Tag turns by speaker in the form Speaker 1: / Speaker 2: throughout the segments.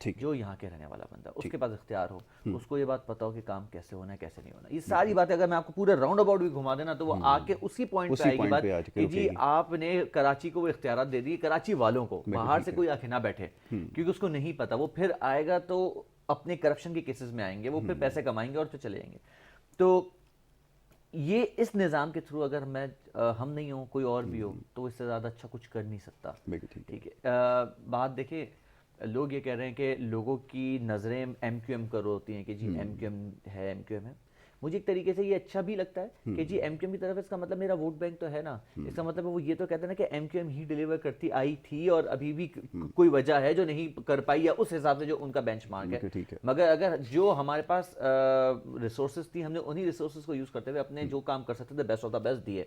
Speaker 1: جو یہاں کے رہنے والا بندہ اس کے پاس اختیار ہو, اس کو یہ بات پتا ہو کہ کام کیسے ہونا ہے کیسے نہیں ہونا. یہ ساری باتیں اگر میں آپ کو پورے راؤنڈ اباؤٹ بھی گھما دینا تو وہ آ کے اسی پوائنٹ پہ آئے گی بات کہ جی آپ نے کراچی کو وہ اختیارات دے دی, کراچی والوں کو, باہر سے کوئی آکے نہ بیٹھے کیونکہ اس کو نہیں پتا. وہ پھر آئے گا تو اپنے کرپشن کے کیسز میں آئیں گے, وہ پھر پیسے کمائیں گے اور پھر چلے جائیں گے. تو یہ اس نظام کے تھرو اگر میں ہم نہیں ہوں کوئی اور بھی ہو تو اس سے زیادہ اچھا کچھ کر نہیں سکتا. ٹھیک ہے, بات دیکھیں لوگ یہ کہہ رہے ہیں کہ لوگوں کی نظریں ایم کیو ایم پر ہوتی ہیں کہ جی ایم کیو ایم ہے, ایم کیو ایم ہے. مجھے ایک طریقے سے یہ اچھا بھی لگتا ہے کہ جی ایم کیو ایم کی طرف, اس کا مطلب میرا ووٹ بینک تو ہے نا, اس کا مطلب وہ یہ تو کہتے ہیں نا کہ ایم کیو ایم ہی ڈیلیور کرتی آئی تھی اور ابھی بھی کوئی وجہ ہے جو نہیں کر پائی, یا اس حساب سے جو ان کا بینچ مارک ہے. مگر اگر جو ہمارے پاس ریسورسز تھی ہم نے انہی ریسورسز کو یوز کرتے ہوئے اپنے جو کام کر سکتے تھے بیسٹ آف دا بیسٹ دیے.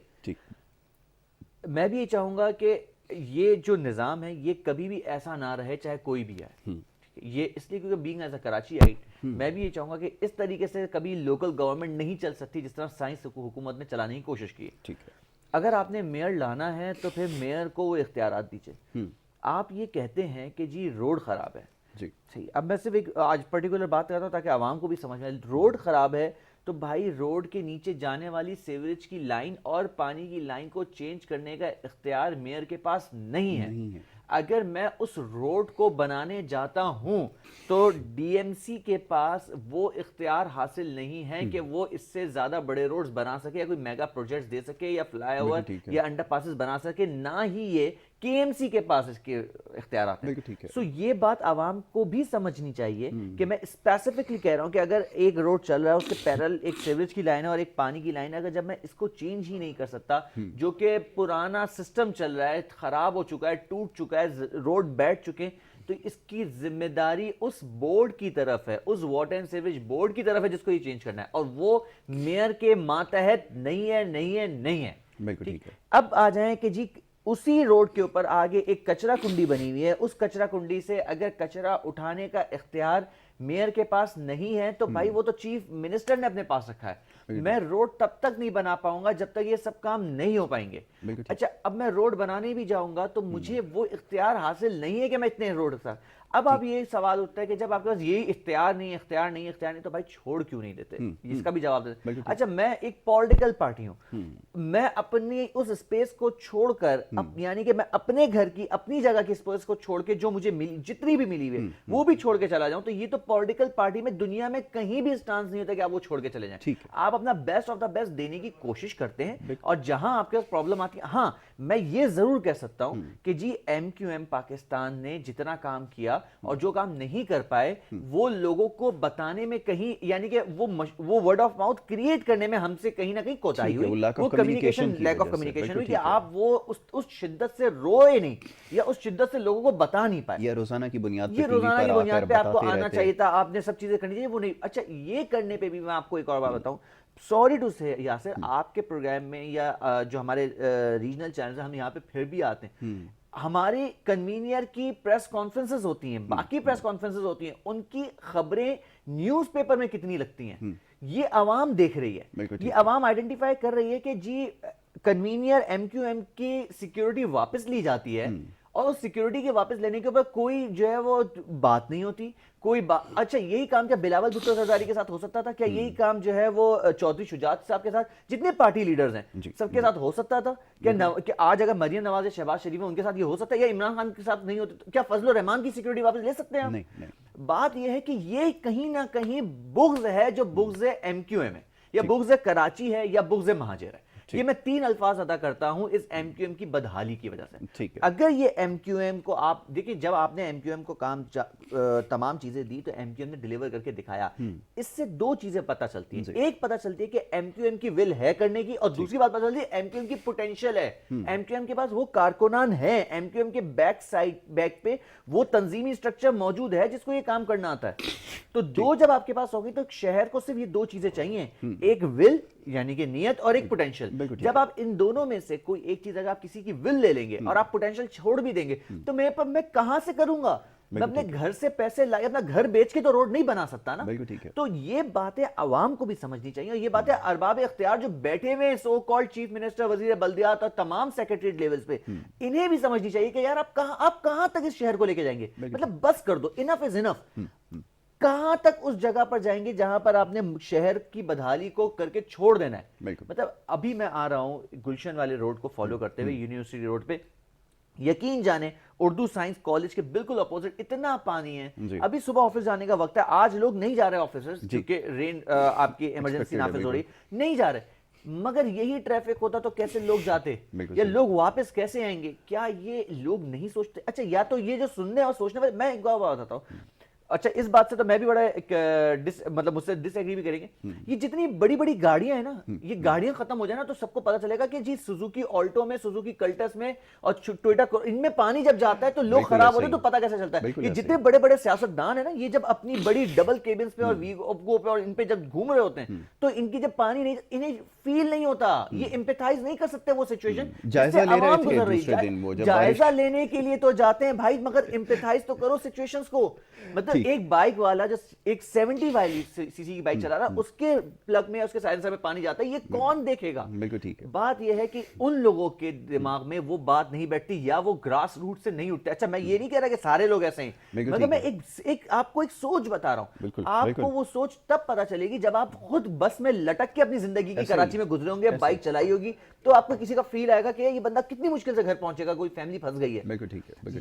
Speaker 1: میں بھی یہ چاہوں گا کہ یہ جو نظام ہے یہ کبھی بھی ایسا نہ رہے چاہے کوئی بھی آئے. یہ اس لیے کیونکہ بینگ ایز اے کراچی آئٹ میں بھی یہ چاہوں گا کہ اس طریقے سے کبھی لوکل گورنمنٹ نہیں چل سکتی جس طرح سائنس حکومت نے چلانے کی کوشش کی. اگر آپ نے میئر لانا ہے تو پھر میئر کو وہ اختیارات دیجیے. آپ یہ کہتے ہیں کہ جی روڈ خراب ہے, صحیح, اب میں صرف ایک آج پرٹیکولر بات کرتا ہوں تاکہ عوام کو بھی سمجھ میں آئے. روڈ خراب ہے تو بھائی روڈ کے نیچے جانے والی سیوریج کی لائن اور پانی کی لائن کو چینج کرنے کا اختیار میئر کے پاس نہیں ہے. اگر میں اس روڈ کو بنانے جاتا ہوں تو ڈی ایم سی کے پاس وہ اختیار حاصل نہیں ہے کہ وہ اس سے زیادہ بڑے روڈز بنا سکے یا کوئی میگا پروجیکٹس دے سکے یا فلائی اوور یا انڈر پاسز بنا سکے, نہ ہی یہ کے ایم سی کے پاس اس کے اختیارات ہیں. سو یہ بات عوام کو بھی سمجھنی چاہیے کہ میں اسپیسیفکلی کہہ رہا ہوں کہ اگر ایک روڈ چل رہا ہے اس کے پیرل ایک سیوریج کی لائن ہے اور ایک پانی کی لائن ہے, اگر جب میں اس کو چینج ہی نہیں کر سکتا, جو کہ پرانا سسٹم چل رہا ہے, خراب ہو چکا ہے, ٹوٹ چکا ہے, روڈ بیٹھ چکے ہیں, تو اس کی ذمہ داری اس بورڈ کی طرف ہے, اس واٹر اینڈ سیوریج بورڈ کی طرف ہے جس کو یہ چینج کرنا ہے, اور وہ میئر کے ماتحت نہیں ہے, نہیں ہے, نہیں ہے. ٹھیک, اب آ جائیں کہ جی اسی روڈ کے اوپر آگے ایک کچرا کنڈی بنی ہوئی ہے, اس کچرا کنڈی سے اگر کچرا اٹھانے کا اختیار میئر کے پاس نہیں ہے تو بھائی وہ تو چیف منسٹر نے اپنے پاس رکھا ہے. میں روڈ تب تک نہیں بنا پاؤں گا جب تک یہ سب کام نہیں ہو پائیں گے. اچھا, اب میں روڈ بنانے بھی جاؤں گا تو مجھے وہ اختیار حاصل نہیں ہے کہ میں اتنے روڈ کا. اب آپ یہ سوال اٹھتا ہے کہ جب آپ کے پاس یہی اختیار نہیں تو بھائی چھوڑ کیوں نہیں دیتے, اس کا بھی جواب دیتے. اچھا, میں ایک پولیٹیکل پارٹی ہوں, میں اپنی اس اسپیس کو چھوڑ کر یعنی کہ میں اپنے گھر کی اپنی جگہ کی اسپیس کو چھوڑ کے جو مجھے جتنی بھی ملی ہوئی وہ بھی چھوڑ کے چلا جاؤں, تو یہ تو پولیٹیکل پارٹی میں دنیا میں کہیں بھی اسٹانس نہیں ہوتا کہ آپ وہ چھوڑ کے چلے جائیں. آپ اپنا بیسٹ آف دا بیسٹ دینے کی کوشش کرتے ہیں, اور جہاں آپ کے پاس پرابلم آتی ہے, ہاں میں یہ ضرور کہہ سکتا ہوں کہ جی ایم کیو ایم پاکستان نے جتنا کام کیا اور جو کام نہیں کر پائے وہ لوگوں کو بتانے میں کہیں یعنی کہ وہ ورڈ آف ماؤتھ کریٹ کرنے میں ہم سے کہیں نہ کہیں کوتاہی ہوئی, وہ کمیونیکیشن, لیک آف کمیونیکیشن ہوئی کہ آپ وہ اس شدت سے روئے نہیں یا اس شدت سے لوگوں کو بتا نہیں پائے.
Speaker 2: یہ روزانہ کی بنیاد
Speaker 1: پہ آپ کو آنا چاہیے تھا, آپ نے سب چیزیں کرنی چاہیے, وہ نہیں. اچھا, یہ کرنے پہ بھی میں آپ کو ایک اور بات بتاؤں, سوری ٹو سے یاسر, آپ کے پروگرام میں یا جو ہمارے ریجنل چینلز ہیں ہم یہاں پہ پھر بھی آتے ہیں, ہماری کنوینئر کی پریس کانفرنسز ہوتی ہیں, باقی پریس کانفرنسز ہوتی ہیں, ان کی خبریں نیوز پیپر میں کتنی لگتی ہیں یہ عوام دیکھ رہی ہے, یہ عوام آئیڈینٹیفائی کر رہی ہے کہ جی کنوینئر ایم کیو ایم کی سیکیورٹی واپس لی جاتی ہے, اور اس سیکیورٹی کے واپس لینے کے اوپر کوئی جو ہے وہ بات نہیں ہوتی, کوئی اچھا یہی کام کیا بلاول بھٹو زرداری کے ساتھ ہو سکتا تھا؟ کیا یہی کام جو ہے وہ چودھری شجاعت صاحب کے ساتھ, جتنے پارٹی لیڈرز ہیں سب کے ساتھ ہو سکتا تھا؟ کہ آج اگر مریم نواز یا شہباز شریف ہیں ان کے ساتھ یہ ہو سکتا ہے, یا عمران خان کے ساتھ نہیں ہوتا, کیا فضل الرحمان کی سیکیورٹی واپس لے سکتے ہیں ہم؟ بات یہ ہے کہ یہ کہیں نہ کہیں بغض ہے, جو بغض ایم کیو ایم ہے, یا بغض کراچی ہے, یا بغض مہاجر ہے. یہ میں 3 الفاظ ادا کرتا ہوں اس ایم کیو ایم کی بدحالی کی وجہ سے. اگر یہ ایم کیو ایم کو آپ دیکھیں, جب آپ نے ایم کیو ایم کو کام تمام چیزیں دی تو ایم کیو ایم نے ڈیلیور کر کے دکھایا. اس سے 2 چیزیں پتہ چلتی ہیں, ایک پتہ چلتی ہے کہ ایم کیو ایم کی ول ہے کرنے کی, اور دوسری بات پتہ چلتی ہے ایم کیو ایم کی پوٹینشیل ہے, ایم کیو ایم کے پاس وہ کارکنان ہیں, ایم کیو ایم کے بیک پہ وہ تنظیمی اسٹرکچر موجود ہے جس کو یہ کام کرنا آتا ہے. تو 2 جب آپ کے پاس ہوگی تو شہر کو صرف یہ 2 چیزیں چاہیے, ایک ول یعنی کہ نیت, اور ایک پوٹینشیل. جب آپ ان دونوں میں سے کوئی ایک چیز اگر آپ کسی کی ول لے لیں گے اور آپ پوٹینشیل چھوڑ بھی دیں گے تو میں کہاں سے کروں گا؟ میں اپنے گھر سے پیسے لائے اپنا گھر بیچ کے تو روڈ نہیں بنا سکتا نا.
Speaker 2: بالکل ٹھیک ہے.
Speaker 1: تو یہ باتیں عوام کو بھی سمجھنی چاہیے, اور یہ باتیں ارباب اختیار جو بیٹھے ہوئے سو کالڈ چیف منسٹر, وزیر بلدیات اور تمام سیکریٹریٹ لیولز پہ, انہیں بھی سمجھنی چاہیے کہ یار آپ کہاں تک اس شہر کو لے کے جائیں گے, مطلب بس کر دو, انف از انف. کہاں تک اس جگہ پر جائیں گے جہاں پر آپ نے شہر کی بدحالی کو کر کے چھوڑ دینا ہے. مطلب ابھی میں آ رہا ہوں گلشن والے روڈ کو فالو کرتے ہوئے یونیورسٹی روڈ پہ, یقین جانے اردو سائنس کالج کے بالکل اپوزٹ اتنا پانی ہے. ابھی صبح آفس جانے کا وقت ہے, آج لوگ نہیں جا رہے آفیسرز کیونکہ رین آپ کی ایمرجنسی نافذ ہو رہی, نہیں جا رہے. مگر یہی ٹریفک ہوتا تو کیسے لوگ جاتے, یا لوگ واپس کیسے آئیں گے؟ کیا یہ لوگ نہیں سوچتے؟ اچھا یا تو یہ جو سننے اور سوچنے والے, میں ایک بات بتاتا ہوں, اچھا اس بات سے تو میں بھی بڑا مطلب مجھ سے ڈس ایگری بھی کریں گے, یہ جتنی بڑی بڑی گاڑیاں ہیں نا, یہ گاڑیاں ختم ہو جائیں نا تو سب کو پتا چلے گا کہ جی سوزوکی آلٹو میں, سوزوکی کلٹس میں اور ٹویوٹا ان میں پانی جب جاتا ہے تو لوگ خراب ہوتے ہیں, تو پتا کیسے چلتا ہے؟ یہ جتنے بڑے بڑے سیاستدان ہیں نا, یہ جب اپنی بڑی ڈبل کیبنز پہ اور ویگو پہ اور ان پہ جب گھوم رہے ہوتے ہیں تو ان کی جب پانی نہیں, انہیں فیل نہیں ہوتا, یہ امپیتھائز نہیں کر سکتے وہ سچویشن. جائزہ لینے کے لیے تو جاتے ہیں بھائی, مگر امپیتھائز تو کرو سچویشنز کو. مطلب ایک بائک والا جو ایک 70 والی سی سی کی بائک چلا رہا, اس کے پلگ میں, اس کے سائلنسر میں پانی جاتا ہے, یہ کون دیکھے گا؟ بات یہ ہے کہ ان لوگوں کے دماغ میں وہ بات نہیں بیٹھتی, یا وہ گراس روٹ سے نہیں اٹھتے. اچھا میں یہ نہیں کہہ رہا کہ سارے لوگ ایسے ہیں, مگر میں ایک آپ کو ایک سوچ بتا رہا ہوں. آپ کو وہ سوچ تب پتا چلے گی جب آپ خود بس میں لٹک کے اپنی زندگی کی کراچی میں گزرے ہوں گے, بائک چلائی ہوگی, تو آپ کو کسی کا فیل آئے گا کہ یہ بندہ کتنی مشکل سے گھر پہنچے گا, کوئی فیملی پھنس گئی ہے.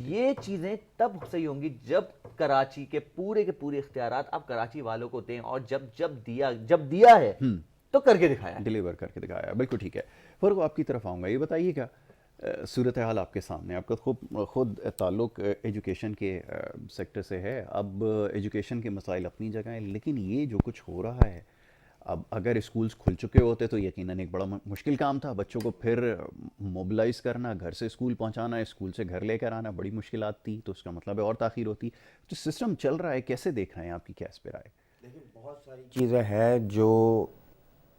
Speaker 1: یہ چیزیں تب صحیح ہوں گی جب کراچی کے پورے اختیارات آپ کراچی والوں کو دیں, اور جب دیا ہے تو کر کے دکھایا,
Speaker 2: ڈیلیور کر کے دکھایا. بالکل ٹھیک ہے. فرق آپ کی طرف آؤں گا, یہ بتائیے کیا صورتحال آپ کے سامنے, آپ کا خود تعلق ایجوکیشن کے سیکٹر سے ہے. اب ایجوکیشن کے مسائل اپنی جگہ ہیں, لیکن یہ جو کچھ ہو رہا ہے, اب اگر اسکولز کھل چکے ہوتے تو یقیناً ایک بڑا مشکل کام تھا. بچوں کو پھر موبلائز کرنا, گھر سے اسکول پہنچانا, اسکول سے گھر لے کر آنا, بڑی مشکلات تھی, تو اس کا مطلب ہے اور تاخیر ہوتی. جو سسٹم چل رہا ہے کیسے دیکھ رہے ہیں, آپ کی کیا اس پہ رائے؟
Speaker 3: دیکھیں بہت ساری چیزیں ہیں جو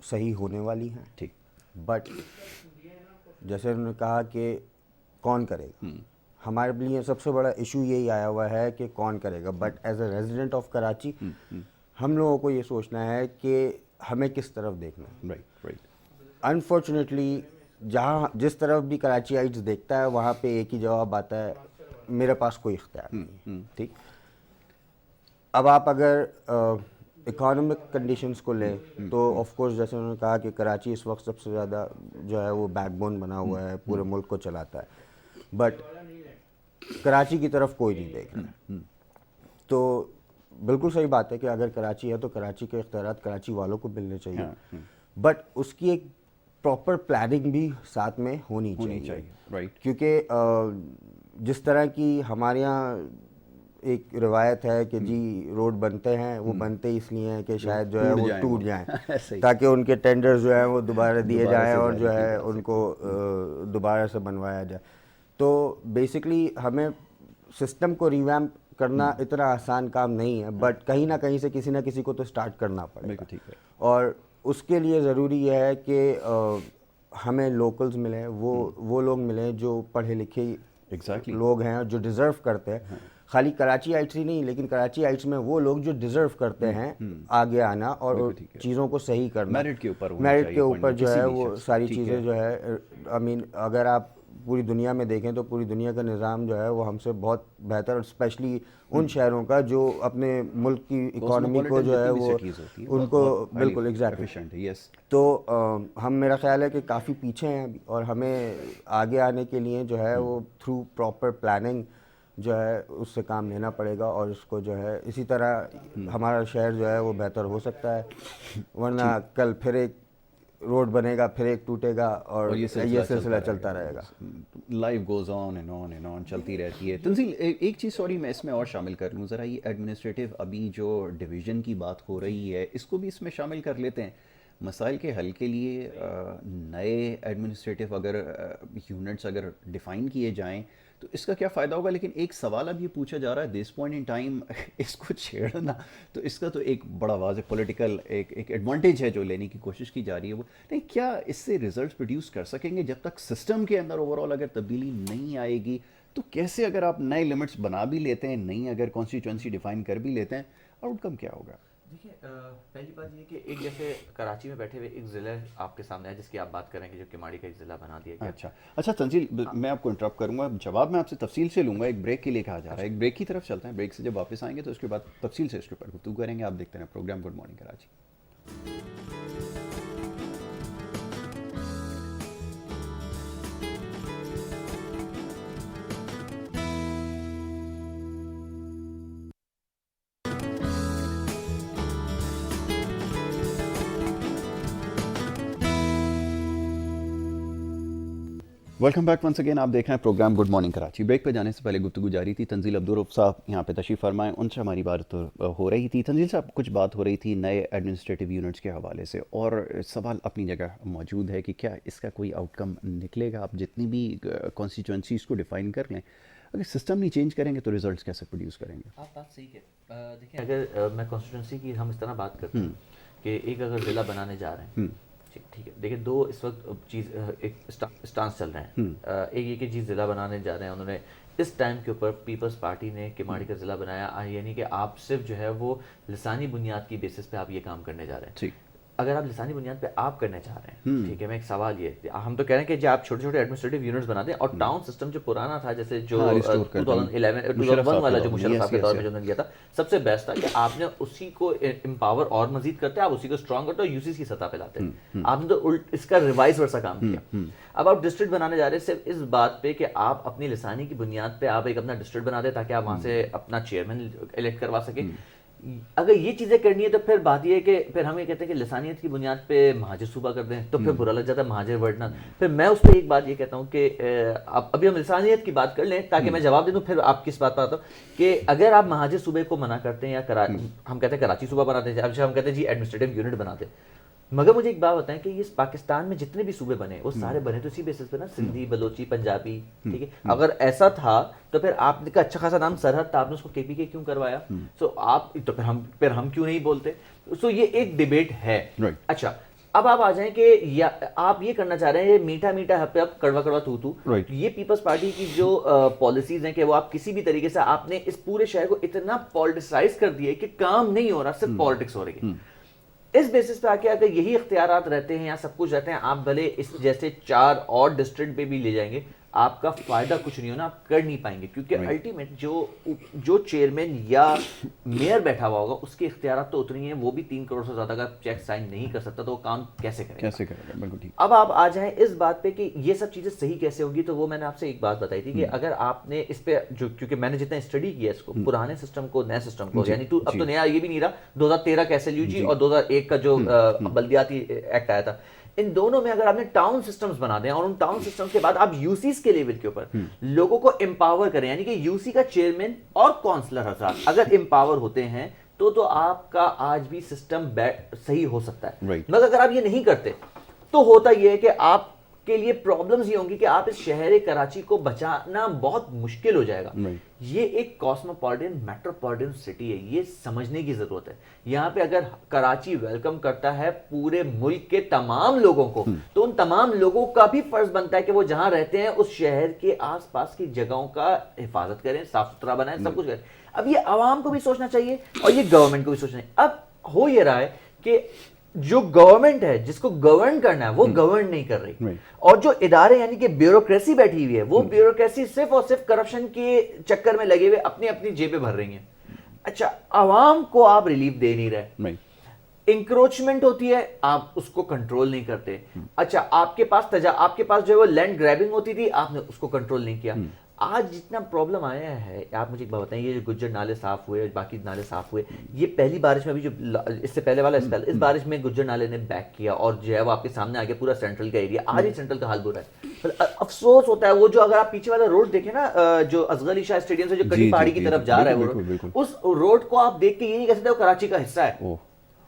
Speaker 3: صحیح ہونے والی ہیں,
Speaker 2: ٹھیک,
Speaker 3: بٹ جیسے انہوں نے کہا کہ کون کرے گا, ہمارے لیے سب سے بڑا ایشو یہی آیا ہوا ہے کہ کون کرے گا. But as a resident of Karachi ہم لوگوں کو یہ سوچنا ہے کہ ہمیں کس طرف دیکھنا ہے.
Speaker 2: رائٹ.
Speaker 3: انفارچونیٹلی جس طرف بھی کراچی آئٹس دیکھتا ہے وہاں پہ ایک ہی جواب آتا ہے, میرے پاس کوئی اختیار نہیں. ٹھیک, اب آپ اگر اکانومک کنڈیشنز کو لیں تو آف کورس جیسے انہوں نے کہا کہ کراچی اس وقت سب سے زیادہ جو ہے وہ بیک بون بنا ہوا ہے, پورے ملک کو چلاتا ہے, بٹ کراچی کی طرف کوئی نہیں دیکھ رہا. تو بالکل صحیح بات ہے کہ اگر کراچی ہے تو کراچی کے اختیارات کراچی والوں کو ملنے چاہیے, بٹ اس کی ایک پراپر پلاننگ بھی ساتھ میں ہونی چاہیے.
Speaker 2: رائٹ,
Speaker 3: کیونکہ جس طرح کی ہمارے یہاں ایک روایت ہے کہ جی روڈ بنتے ہیں, وہ بنتے اس لیے ہیں کہ شاید جو ہے وہ ٹوٹ جائیں تاکہ ان کے ٹینڈرز جو ہیں وہ دوبارہ دیے جائیں اور جو ہے ان کو دوبارہ سے بنوایا جائے. تو بیسکلی ہمیں سسٹم کو ریویمپ کرنا اتنا آسان کام نہیں ہے, بٹ کہیں نہ کہیں سے کسی نہ کسی کو تو اسٹارٹ کرنا پڑے گا. اور اس کے لیے ضروری یہ ہے کہ ہمیں لوکلز ملیں, وہ لوگ ملیں جو پڑھے لکھے لوگ ہیں جو ڈیزرو کرتے ہیں. خالی کراچی آئٹس ہی نہیں, لیکن کراچی آئٹس میں وہ لوگ جو ڈیزرو کرتے ہیں آگے آنا اور چیزوں کو صحیح کرنا, میرٹ کے اوپر جو ہے وہ ساری چیزیں جو ہے. آئی مین اگر آپ پوری دنیا میں دیکھیں تو پوری دنیا کا نظام جو ہے وہ ہم سے بہت بہتر, اور اسپیشلی ان شہروں کا جو اپنے ملک کی اکانومی کو جو ہے وہ ان کو بالکل ایگزیکٹلی. تو ہم میرا خیال ہے کہ کافی پیچھے ہیں ابھی, اور ہمیں آگے آنے کے لیے جو ہے وہ تھرو پراپر پلاننگ جو ہے اس سے کام لینا پڑے گا, اور اس کو جو ہے اسی طرح ہمارا شہر جو ہے وہ بہتر ہو سکتا ہے. ورنہ کل پھر ایک روڈ بنے گا, پھر ایک ٹوٹے گا, اور یہ سلسلہ چلتا رہے گا.
Speaker 2: Life goes on and on and on, چلتی رہتی ہے. تنزیل ایک چیز سوری میں اس میں اور شامل کر لوں ذرا, یہ ایڈمنسٹریٹو ابھی جو ڈویژن کی بات ہو رہی ہے اس کو بھی اس میں شامل کر لیتے ہیں. مسائل کے حل کے لیے نئے ایڈمنسٹریٹو اگر یونٹس اگر ڈیفائن کیے جائیں تو اس کا کیا فائدہ ہوگا. لیکن ایک سوال اب یہ پوچھا جا رہا ہے, دس پوائنٹ ان ٹائم اس کو چھیڑنا, تو اس کا تو ایک بڑا واضح پولیٹیکل ایک ایڈوانٹیج ہے جو لینے کی کوشش کی جا رہی ہے وہ, نہیں کیا اس سے ریزلٹس پروڈیوس کر سکیں گے جب تک سسٹم کے اندر اوور آل اگر تبدیلی نہیں آئے گی تو کیسے اگر آپ نئے لمٹس بنا بھی لیتے ہیں, نئی اگر کانسٹیٹوئنسی ڈیفائن کر بھی لیتے ہیں, آؤٹ کم کیا ہوگا؟
Speaker 1: دیکھیے پہلی بات یہ کہ ایک جیسے کراچی میں بیٹھے ہوئے ایک ضلع آپ کے سامنے ہے جس کی آپ بات کریں گے, جو کماڑی کا ایک ضلع بنا دیا گیا.
Speaker 2: اچھا تنزیل, میں آپ کو انٹرپٹ کروں گا, جواب میں آپ سے تفصیل سے لوں گا, ایک بریک کے لیے کہا جا رہا ہے, ایک بریک کی طرف چلتے ہیں, بریک سے جب واپس آئیں گے تو اس کے بعد تفصیل سے اس کے اوپر گفتگو کریں گے. آپ دیکھتے ہیں program good morning Karachi. Welcome back once again. آپ دیکھ رہے ہیں program good morning Karachi. Break پہ جانے سے پہلے گفتگو جاری تھی. تنزیل عبدالرؤف صاحب یہاں پہ تشریف فرمائیں, ان سے ہماری بات ہو رہی تھی. تنزیل صاحب, کچھ بات ہو رہی تھی نئے ایڈمنسٹریٹو یونٹس کے حوالے سے, اور سوال اپنی جگہ موجود ہے کہ کیا اس کا کوئی آؤٹ کم نکلے گا؟ آپ جتنی بھی کانسٹیٹوئنسیز کو ڈیفائن کر لیں, اگر سسٹم نہیں چینج کریں گے تو ریزلٹس کیسے پروڈیوس کریں گے؟
Speaker 1: آپ بات صحیح ہے. دیکھیں اگر میں کانسٹیٹوئنسی کی ہم اس طرح بات کرتے ہیں کہ ایک اگر ضلع بنانے جا رہے ہیں, ٹھیک ہے, دیکھیں دو اس وقت چیز ایک اسٹانس چل رہے ہیں. ایک یہ کہ جی ضلع بنانے جا رہے ہیں, انہوں نے اس ٹائم کے اوپر پیپلز پارٹی نے کماڑی کا ضلع بنایا, یعنی کہ آپ صرف جو ہے وہ لسانی بنیاد کی بیسس پہ آپ یہ کام کرنے جا رہے ہیں. اگر آپ لسانی بنیاد پہ آپ کرنا چاہ رہے ہیں, ٹھیک ہے, میں ایک سوال یہ, ہم تو کہہ رہے ہیں کہ جی آپ چھوٹے چھوٹے ایڈمنسٹریٹو یونٹس بنا دیں, اور ٹاؤن سسٹم جو پرانا تھا, جیسے جو 2011 والا جو مشرف صاحب کے دور میں جو انہوں نے دیا تھا, سب سے بیسٹ تھا کہ آپ نے اسی کو امپاور اور مزید کرتے, آپ اسی کو اسٹرانگ کرتے اور یوسیز کی سطح پہ لاتے. آپ نے تو اس کا ریوائز ورسا کام کیا. اب آپ ڈسٹرکٹ بنانے جا رہے ہیں صرف اس بات پہ کہ آپ اپنی لسانی کی بنیاد پہ آپ ایک اپنا ڈسٹرکٹ بنا دیں تاکہ آپ وہاں سے اپنا چیئرمین الیکٹ کروا سکیں. اگر یہ چیزیں کرنی ہے تو پھر بات یہ ہے کہ پھر ہم یہ کہتے ہیں کہ لسانیت کی بنیاد پہ مہاجر صوبہ کر دیں, تو پھر برا لگ جاتا ہے مہاجر ورڈنا. پھر میں اس پہ ایک بات یہ کہتا ہوں کہ ابھی ہم لسانیت کی بات کر لیں تاکہ میں جواب دے دوں, پھر آپ کس بات پر آتا ہوں کہ اگر آپ مہاجر صوبے کو منع کرتے ہیں یا ہم کہتے ہیں کراچی صوبہ بناتے ہیں, اب ہم کہتے ہیں جی ایڈمنسٹریٹو یونٹ بناتے ہیں, مگر مجھے ایک بات بتائیں کہ یہ پاکستان میں جتنے بھی صوبے بنے وہ سارے بنے تو اسی بیسس پہ نا, سندھی, بلوچی, پنجابی, ٹھیک ہے. اگر ایسا تھا تو پھر آپ کا اچھا خاصا نام سرحد تھا, آپ نے اس کو کے پی کے کیوں کروایا؟ سو آپ تو پھر ہم کیوں نہیں بولتے؟ سو یہ ایک ڈیبیٹ ہے. اچھا اب آپ آ جائیں کہ آپ یہ کرنا چاہ رہے ہیں میٹھا میٹھا ہپے اب کڑوا کڑوا تو یہ پیپلز پارٹی کی جو پالیسیز ہیں کہ وہ آپ کسی بھی طریقے سے آپ نے اس پورے شہر کو اتنا پولیٹیسائز کر دیا ہے کہ کام نہیں ہو رہا, صرف پالیٹکس ہو رہی ہے. اس بیسس پہ آ کے اگر یہی اختیارات رہتے ہیں یا سب کچھ رہتے ہیں, آپ بھلے اس جیسے 4 اور ڈسٹرکٹ پہ بھی لے جائیں گے, آپ کا فائدہ کچھ نہیں ہونا, آپ کر نہیں پائیں گے, کیونکہ الٹیمیٹ جو چیئرمین یا میئر بیٹھا ہوا ہوگا اس کے اختیارات تو اتنی ہیں, وہ بھی 3 کروڑ سے زیادہ کا چیک سائن نہیں کر سکتا, تو وہ کام کیسے کرے گا؟ بالکل ٹھیک. اب آپ آ جائیں اس بات پہ کہ یہ سب چیزیں صحیح کیسے ہوگی, تو وہ میں نے آپ سے ایک بات بتائی تھی کہ اگر آپ نے اس پہ جو, کیونکہ میں نے جتنا اسٹڈی کیا اس کو, پرانے سسٹم کو نئے سسٹم کو, یعنی اب تو نیا یہ بھی نہیں رہا 2013 کا ایس ایل یو جی اور 2001 کا جو بلدیاتی ایکٹ آیا تھا, ان دونوں میں اگر آپ نے ٹاؤن سسٹمز بنا دیں اور ان ٹاؤن سسٹمز کے بعد آپ یوسیز کے لیول کے اوپر لوگوں کو امپاور کریں, یعنی کہ یوسی کا چیئرمین اور کونسلر حضرات اگر امپاور ہوتے ہیں تو آپ کا آج بھی سسٹم صحیح ہو سکتا ہے. مگر اگر آپ یہ نہیں کرتے تو ہوتا یہ ہے کہ آپ کے لیے پرابلمز یہ ہوں گی کہ آپ اس شہر کراچی کو بچانا بہت مشکل ہو جائے گا. یہ ایک کاسموپولیٹن میٹروپولیٹن سٹی ہے, یہ سمجھنے کی ضرورت ہے. یہاں پہ اگر کراچی ویلکم کرتا ہے پورے ملک کے تمام لوگوں کو, تو ان تمام لوگوں کا بھی فرض بنتا ہے کہ وہ جہاں رہتے ہیں اس شہر کے آس پاس کی جگہوں کا حفاظت کریں, صاف ستھرا بنائیں, سب کچھ کریں. اب یہ عوام کو بھی سوچنا چاہیے اور یہ گورنمنٹ کو بھی سوچنا چاہیے. اب ہو یہ رہا ہے کہ جو گورنمنٹ ہے جس کو گورن کرنا ہے وہ گورن نہیں کر رہی, اور جو ادارے یعنی کہ بیوروکریسی بیٹھی ہوئی ہے وہ بیوروکریسی صرف اور صرف کرپشن کے چکر میں لگے ہوئے اپنی اپنی جیبیں بھر رہی ہیں. اچھا عوام کو آپ ریلیف دے نہیں رہے, انکروچمنٹ ہوتی ہے آپ اس کو کنٹرول نہیں کرتے. اچھا آپ کے پاس جو ہے وہ لینڈ گریبنگ ہوتی تھی, آپ نے اس کو کنٹرول نہیں کیا. آج جتنا پرابلم آیا ہے, آپ مجھے ایک بات بتائیں, یہ جو گجر نالے صاف ہوئے, باقی نالے صاف ہوئے, یہ پہلی بارش میں ابھی جو اس سے پہلے والا اس بارش میں گجر نالے نے بیک کیا اور جو ہے وہ آپ کے سامنے آگے پورا سینٹرل کا ایریا, آج ہی سینٹرل کا حال برا ہے. افسوس ہوتا ہے وہ جو, اگر آپ پیچھے والا روڈ دیکھیں نا, جو اصغر علی شاہ اسٹیڈیم سے جو کڑی پہاڑی کی طرف جا رہا ہے, وہ اس روڈ کو آپ دیکھ کے یہ نہیں کہہ سکتے وہ کراچی کا حصہ ہے.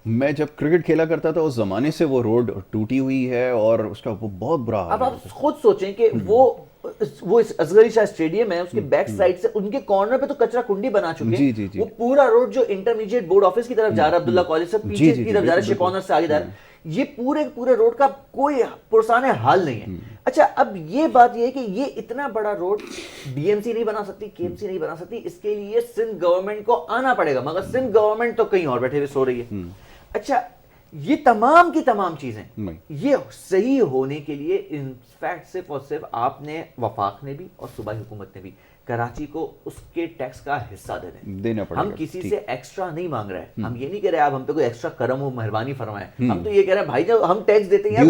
Speaker 2: میں جب کرکٹ کھیلا کرتا تھا اس زمانے سے وہ روڈ ٹوٹی ہوئی ہے اور اس کا وہ بہت برا حال ہے.
Speaker 1: اب آپ خود سوچیں کہ وہ اصغر علی شاہ اسٹیڈیم ہے, اس کے بیک سائڈ سے ان کے کارنر پہ تو کچرا کنڈی بنا چکے ہیں. وہ پورا روڈ جو انٹرمیڈیٹ بورڈ آفس کی طرف جا رہا ہے, عبداللہ کالج سے پیچھے کی طرف جا رہا ہے, شپونر سے آگے جا رہا ہے, یہ پورے روڈ کا کوئی پرسان حال نہیں ہے. اچھا اب یہ بات یہ ہے کہ یہ اتنا بڑا روڈ ڈی ایم سی نہیں بنا سکتی, کے ایم سی نہیں بنا سکتی, اس کے لیے سندھ گورنمنٹ کو آنا پڑے گا, مگر سندھ گورنمنٹ تو کہیں اور بیٹھے ہوئے سو رہی ہے. اچھا یہ تمام کی تمام چیزیں یہ صحیح ہونے کے لیے انفیکٹ صرف اور صرف آپ نے, وفاق نے بھی اور صوبائی حکومت نے بھی کراچی کو اس کے ٹیکس کا حصہ دینا پڑے. ہم کسی سے ایکسٹرا نہیں مانگ رہے ہیں, ہم یہ نہیں کہہ رہے آپ ہم پہ کوئی ایکسٹرا کرم ہو مہربانی فرمائیں, ہم تو یہ کہہ رہے ہیں بھائی جب ہم ٹیکس دیتے ہیں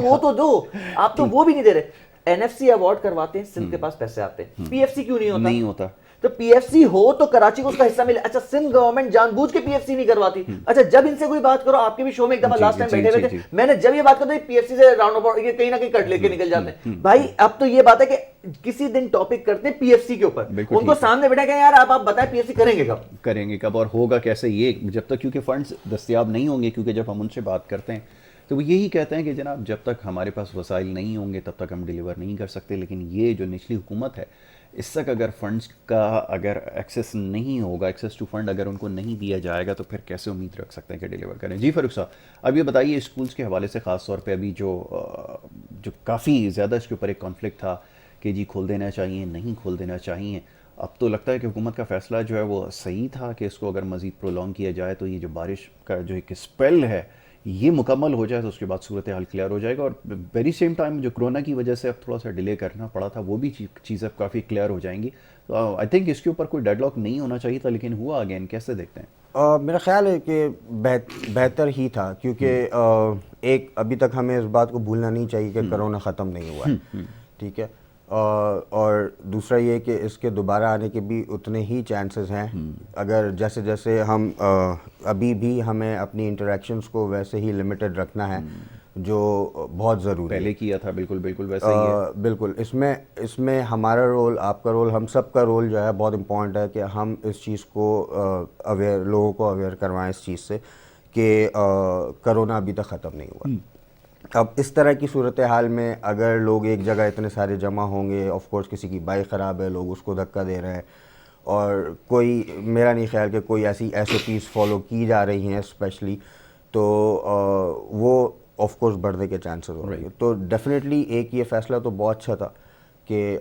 Speaker 1: وہ تو دو, آپ تو وہ بھی نہیں دے رہے. این ایف سی ایوارڈ کرواتے ہیں, سندھ کے پاس پیسے آتے ہیں, پی ایف سی کیوں نہیں ہوتا؟ تو پی ایف سی ہو تو کراچی کو اس کا حصہ ملے. اچھا سندھ گورنمنٹ جان بوجھ کے پی ایف سی نہیں کرواتی. اچھا جب ان سے کوئی بات کرو, آپ کے بھی شو میں ایک دفعہ لاسٹ ٹائم بیٹھے ہوئے تھے, میں نے جب یہ بات کرتا پی ایف سی سے راؤنڈ اباؤٹ یہ کہیں نہ کہیں کٹ لے کے نکل جاتے ہیں. بھائی اب تو یہ بات ہے کہ کسی دن ٹاپک کرتے ہیں پی ایف سی کے اوپر, ان کو سامنے بیٹھا کہ یار آپ بتائیں پی ایف سی کریں گے کب
Speaker 2: اور ہوگا کیسے, یہ جب تک کیونکہ فنڈز دستیاب نہیں ہوں گے, کیونکہ جب ہم ان سے بات کرتے ہیں تو وہ یہی کہتے ہیں کہ جناب جب تک ہمارے پاس وسائل نہیں ہوں گے تب تک ہم ڈیلیور نہیں کر سکتے. لیکن یہ جو نچلی حکومت ہے اس تک اگر فنڈز کا اگر ایکسیس نہیں ہوگا, ایکسیس ٹو فنڈ اگر ان کو نہیں دیا جائے گا تو پھر کیسے امید رکھ سکتے ہیں کہ ڈیلیور کریں. جی فاروق صاحب, اب یہ بتائیے اسکولس کے حوالے سے خاص طور پہ ابھی جو کافی زیادہ اس کے اوپر ایک کانفلکٹ تھا کہ جی کھول دینا چاہیے نہیں کھول دینا چاہیے, اب تو لگتا ہے کہ حکومت کا فیصلہ جو ہے وہ صحیح تھا کہ اس کو اگر مزید پرولونگ کیا جائے تو یہ جو بارش کا جو ایک اسپیل ہے یہ مکمل ہو جائے تو اس کے بعد صورتحال کلیئر ہو جائے گا, اور ویری سیم ٹائم جو کرونا کی وجہ سے اب تھوڑا سا ڈیلے کرنا پڑا تھا وہ بھی چیزیں کافی کلیئر ہو جائیں گی. تو آئی تھنک اس کے اوپر کوئی ڈیڈ لاک نہیں ہونا چاہیے تھا, لیکن ہوا اگین, کیسے دیکھتے ہیں؟
Speaker 3: میرا خیال ہے کہ بہتر ہی تھا, کیونکہ ایک ابھی تک ہمیں اس بات کو بھولنا نہیں چاہیے کہ کرونا ختم نہیں ہوا ہے, ٹھیک ہے, اور دوسرا یہ کہ اس کے دوبارہ آنے کے بھی اتنے ہی چانسز ہیں, اگر جیسے جیسے ہم ابھی بھی ہمیں اپنی انٹریکشنز کو ویسے ہی لمیٹڈ رکھنا ہے جو بہت ضروری
Speaker 2: پہلے کیا تھا. بالکل ویسا ہی ہے.
Speaker 3: بالکل اس میں ہمارا رول, آپ کا رول, ہم سب کا رول جو ہے بہت امپورٹنٹ ہے کہ ہم اس چیز کو اویئر, لوگوں کو اویئر کروائیں اس چیز سے کہ کرونا ابھی تک ختم نہیں ہوا. اب اس طرح کی صورتحال میں اگر لوگ ایک جگہ اتنے سارے جمع ہوں گے, آف کورس کسی کی بائک خراب ہے, لوگ اس کو دھکا دے رہے ہیں, اور کوئی, میرا نہیں خیال کہ کوئی ایسی ایس او پیز فالو کی جا رہی ہیں اسپیشلی, تو وہ آف کورس بڑھنے کے چانسز ہو رہی ہے. تو ڈیفینیٹلی ایک یہ فیصلہ تو بہت اچھا تھا کہ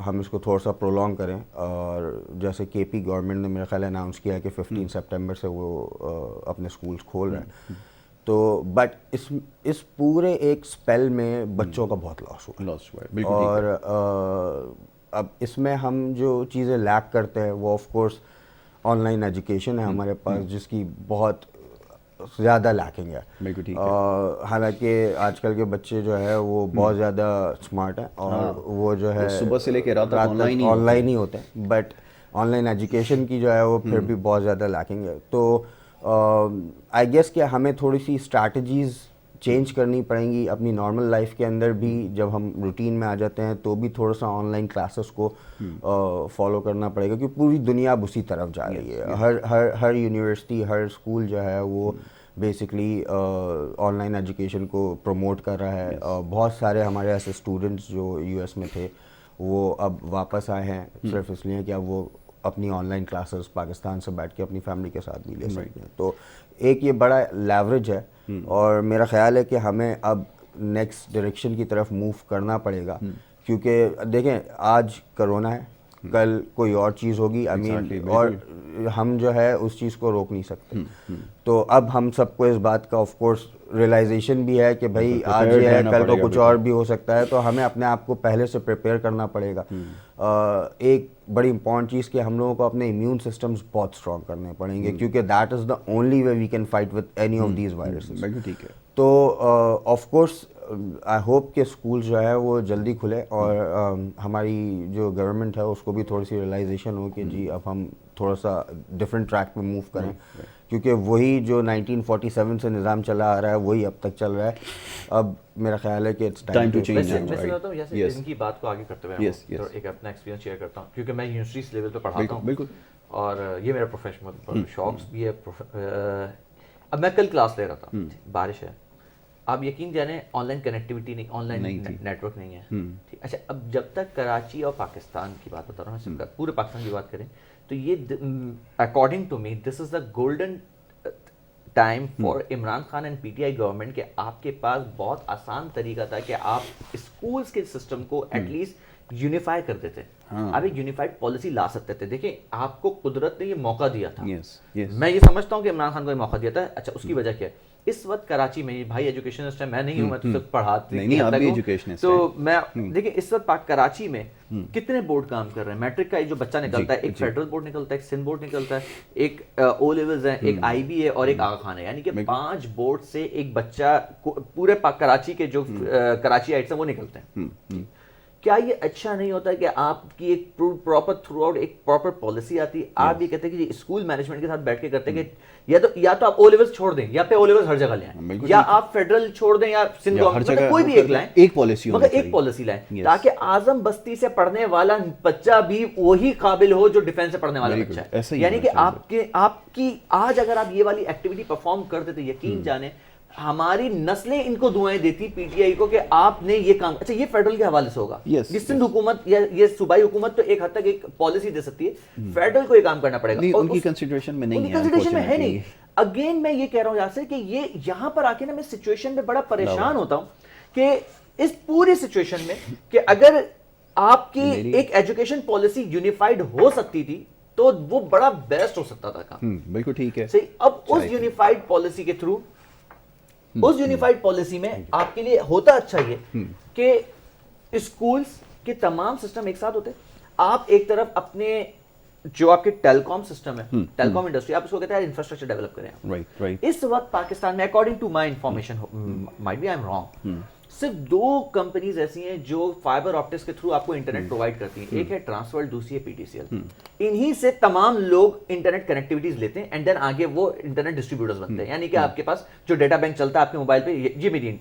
Speaker 3: ہم اس کو تھوڑا سا پرولونگ کریں, اور جیسے کے پی گورنمنٹ نے میرا خیال اناؤنس کیا ہے کہ 15 سپٹمبر سے وہ اپنے اسکولس کھول رہے ہیں. تو بٹ اس پورے ایک سپیل میں بچوں کا بہت لاس ہوا, اور اب اس میں ہم جو چیزیں لیک کرتے ہیں وہ of course on line education ہے ہمارے پاس, جس کی بہت زیادہ لیکنگ ہے. حالانکہ آج کل کے بچے جو ہے وہ بہت زیادہ اسمارٹ ہیں, اور وہ جو ہے
Speaker 2: صبح سے لے کے رات تک
Speaker 3: آن لائن ہی ہوتے ہیں, بٹ آن لائن ایجوکیشن کی جو ہے وہ پھر بھی بہت زیادہ لیکنگ ہے. تو آئی گیس کہ ہمیں تھوڑی سی اسٹریٹجیز چینج کرنی پڑیں گی اپنی نارمل لائف کے اندر بھی. جب ہم روٹین میں آ جاتے ہیں تو بھی تھوڑا سا آن لائن کلاسز کو فالو کرنا پڑے گا, کیونکہ پوری دنیا اب اسی طرف جا رہی ہے. ہر یونیورسٹی, ہر اسکول جو ہے وہ بیسکلی آن لائن ایجوکیشن کو پروموٹ کر رہا ہے. بہت سارے ہمارے ایسے اسٹوڈنٹس جو یو ایس میں تھے وہ اب واپس آئے ہیں صرف اس لیے کہ اب وہ اپنی آن لائن کلاسز پاکستان سے بیٹھ کے اپنی فیملی کے ساتھ بھی لے سکتے ہیں. تو ایک یہ بڑا لیوریج ہے, اور میرا خیال ہے کہ ہمیں اب نیکسٹ ڈائریکشن کی طرف موو کرنا پڑے گا, کیونکہ دیکھیں آج کرونا ہے, کل کوئی اور چیز ہوگی, اور ہم جو ہے اس چیز کو روک نہیں سکتے. تو اب ہم سب کو اس بات کا آف کورس ریئلائزیشن بھی ہے کہ بھائی آج یہ ہے, کل کو کچھ اور بھی ہو سکتا ہے, تو ہمیں اپنے آپ کو پہلے سے پریپیئر کرنا پڑے گا. ایک بڑی امپورٹنٹ چیز کہ ہم لوگوں کو اپنے امیون سسٹمز بہت اسٹرانگ کرنے پڑیں گے, کیونکہ that is the only way we can fight with any of these viruses. تو آف کورس آئی ہوپ کہ اسکولس جو ہے وہ جلدی کھلے, اور ہماری جو گورنمنٹ ہے اس کو بھی تھوڑی سی ریئلائزیشن ہو کہ جی اب ہم تھوڑا سا ڈفرینٹ ٹریک پہ موو کریں, کیونکہ وہی جو 1947 سے نظام چلا آ رہا ہے وہی اب تک چل رہا ہے. اب میرا خیال ہے کہ اٹس ٹائم ٹو چینج.
Speaker 1: میں سمجھتا ہوں جیسے ان کی بات کو آگے کرتے ہوئے ایک اپنا ایکسپیرینس شیئر کرتا ہوں, کیونکہ میں یونیورسٹی لیول پہ پڑھاتا ہوں, اور یہ میرا پروفیشنل شوقس بھی ہے. اب میں کل کلاس لے رہا تھا, بارش ہے, آپ یقین جانیں آن لائن کنیکٹیوٹی نہیں, آن لائن نیٹ ورک نہیں ہے. اچھا اب جب تک کراچی اور پاکستان کی بات بتا رہا ہوں, پورے پاکستان کی بات کریں تو یہ according to me this is the golden time for Imran Khan and P T I government کہ آپ کے پاس بہت آسان طریقہ تھا کہ آپ اسکولس کے سسٹم کو ایٹ لیسٹ یونیفائی کر دیتے, آپ ایک یونیفائڈ پالیسی لا سکتے تھے. دیکھیں آپ کو قدرت نے یہ موقع دیا تھا, میں یہ سمجھتا ہوں کہ عمران خان کو یہ موقع دیا تھا. اچھا اس کی وجہ کیا ہے؟ اس وقت کراچی میں, بھائی ایجوکیشنسٹ ہے, میں نہیں ہوں, میں تو صرف پڑھاتی ہوں, تو میں دیکھیں اس وقت کراچی میں کتنے بورڈ کام کر رہے ہیں. میٹرک کا جو بچہ نکلتا ہے, ایک فیڈرل بورڈ نکلتا ہے, ایک سندھ بورڈ نکلتا ہے, ایک او لیولز ہے, ایک آئی بی ہے اور ایک آغا خان ہے, یعنی کہ 5 بورڈ سے ایک بچہ پورے کراچی کے جو کراچی آئٹس ہیں وہ نکلتے ہیں. کیا یہ اچھا نہیں ہوتا ہے کہ آپ کی ایک پراپر تھرو آؤٹ ایک پراپر پالیسی آتی ہے؟ آپ یہ کہتے ہیں کہ اسکول مینجمنٹ کے ساتھ بیٹھ کے کرتے ہیں کہ یا تو آپ او لیولز چھوڑ دیں, یا پہ او لیولز ہر جگہ لے آئیں, یا آپ فیڈرل چھوڑ دیں, یا سندھ گورنمنٹ کوئی بھی ایک لائیں, ایک پالیسی لائیں تاکہ اعظم بستی سے پڑھنے والا بچہ بھی وہی قابل ہو جو ڈیفینس سے پڑھنے والا بچہ ہے. یعنی کہ آپ کی آج اگر آپ یہ والی ایکٹیویٹی پرفارم کرتے تو یقین جانیں ہماری نسلیں ان کو دعائیں دیتی پی ٹی آئی کو کہ آپ نے یہ کام. اچھا یہ فیڈرل کے حوالے سے ہوگا, یہ سندھ حکومت یا یہ صوبائی حکومت تو ایک حد تک ایک پالیسی دے سکتی ہے, فیڈرل کو یہ کام کرنا پڑے گا,
Speaker 2: ان کی کنسیڈریشن میں نہیں
Speaker 1: ہے نہیں. اگین میں یہ کہہ رہا ہوں یاسر کہ یہ یہاں پر آ کے نا میں سچویشن میں بڑا پریشان ہوتا ہوں کہ اس پوری سچویشن میں کہ اگر آپ کی ایک ایجوکیشن پالیسی یونیفائڈ ہو سکتی تھی تو وہ بڑا بیسٹ ہو سکتا تھا کام.
Speaker 2: بالکل ٹھیک ہے.
Speaker 1: اب اس یونیفائڈ پالیسی کے تھرو, اس یونیفائڈ پالیسی میں آپ کے لیے ہوتا اچھا یہ کہ اسکولز کے تمام سسٹم ایک ساتھ ہوتے. آپ ایک طرف اپنے جو آپ کے ٹیلی کام سسٹم ہے, ٹیلی کام انڈسٹری, آپ اس کو کہتے ہیں انفراسٹرکچر ڈیولپ کریں. اس وقت پاکستان میں according to my information, might be I am wrong, صرف 2 کمپنیز ایسی ہیں جو فائبر آپٹکس کے تھرو آپ کو انٹرنیٹ پرووائڈ کرتی ہیں. ایک ہے ٹرانسورلڈ, دوسری ہے پی ٹی سی ایل. انہی سے تمام لوگ انٹرنیٹ کنیکٹیویٹیز لیتے ہیں اینڈ دین آگے وہ انٹرنیٹ ڈسٹریبیوٹرز بنتے ہیں. یعنی کہ آپ کے پاس جو ڈیٹا بینک چلتا ہے آپ کے موبائل پہ, یہ میری.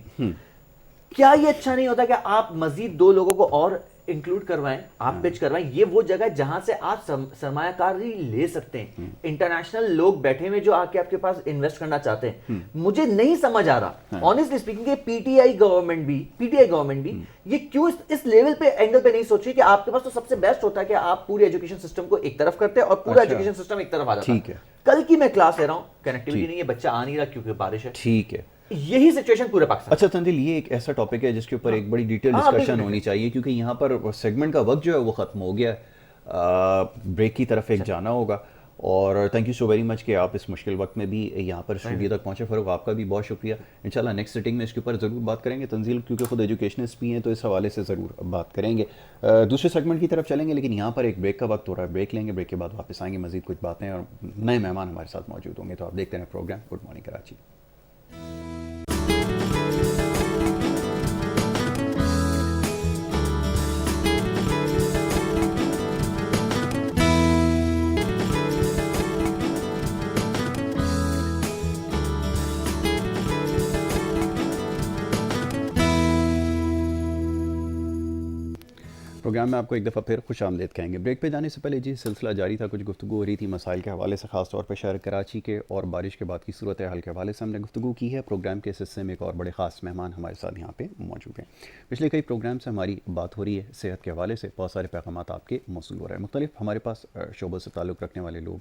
Speaker 1: کیا یہ اچھا نہیں ہوتا کہ آپ مزید 2 لوگوں کو اور انکلوڈ کروائیں, آپ پچ کروائیں؟ یہ وہ جگہ جہاں سے آپ سرمایہ کاری لے سکتے ہیں, انٹرنیشنل لوگ بیٹھے ہوئے جو آ کے آپ کے پاس انویسٹ کرنا چاہتے ہیں. مجھے نہیں سمجھ آ رہا آنیسٹلی اسپیکنگ کہ پی ٹی آئی گورنمنٹ بھی یہ کیوں اس لیول پہ اینگل پہ نہیں سوچی کہ آپ کے پاس تو سب سے بیسٹ ہوتا ہے کہ آپ پورے ایجوکیشن سسٹم کو ایک طرف کرتے اور پورا ایجوکیشن سسٹم ایک طرف آ جاتا ہے. کل کی میں کلاس لے رہا ہوں, کنیکٹیوٹی نہیں ہے, بچہ آ نہیں رہا کیونکہ بارش ہے. ٹھیک ہے, یہی سچویشن پورے پاکستان.
Speaker 2: اچھا تنزیل, یہ ایک ایسا ٹاپک ہے جس کے اوپر ایک بڑی ڈیٹیل ڈسکشن ہونی چاہیے کیونکہ یہاں پر سیگمنٹ کا وقت جو ہے وہ ختم ہو گیا ہے, بریک کی طرف ایک جانا ہوگا. اور تھینک یو سو ویری مچ کہ آپ اس مشکل وقت میں بھی یہاں پر اسٹوڈیو تک پہنچے. فاروق آپ کا بھی بہت شکریہ. انشاءاللہ نیکسٹ سٹنگ میں اس کے اوپر ضرور بات کریں گے. تنزیل کیونکہ خود ایجوکیشنسٹ بھی ہیں تو اس حوالے سے ضرور بات کریں گے. دوسرے سیگمنٹ کی طرف چلیں گے لیکن یہاں پر ایک بریک کا وقت ہو رہا ہے, بریک لیں گے, بریک کے بعد واپس آئیں گے, مزید کچھ باتیں اور نئے مہمان ہمارے ساتھ موجود ہوں گے. تو آپ دیکھتے ہیں پروگرام گڈ مارننگ کراچی. پروگرام میں آپ کو ایک دفعہ پھر خوش آمدید کہیں گے. بریک پہ جانے سے پہلے جی سلسلہ جاری تھا, کچھ گفتگو ہو رہی تھی مسائل کے حوالے سے, خاص طور پہ شہر کراچی کے اور بارش کے بعد کی صورتحال کے حوالے سے ہم نے گفتگو کی ہے. پروگرام کے اس حصے میں ایک اور بڑے خاص مہمان ہمارے ساتھ یہاں پہ موجود ہیں. پچھلے کئی پروگرام سے ہماری بات ہو رہی ہے صحت کے حوالے سے, بہت سارے پیغامات آپ کے موصول ہو رہے ہیں. مختلف ہمارے پاس شعبوں سے تعلق رکھنے والے لوگ,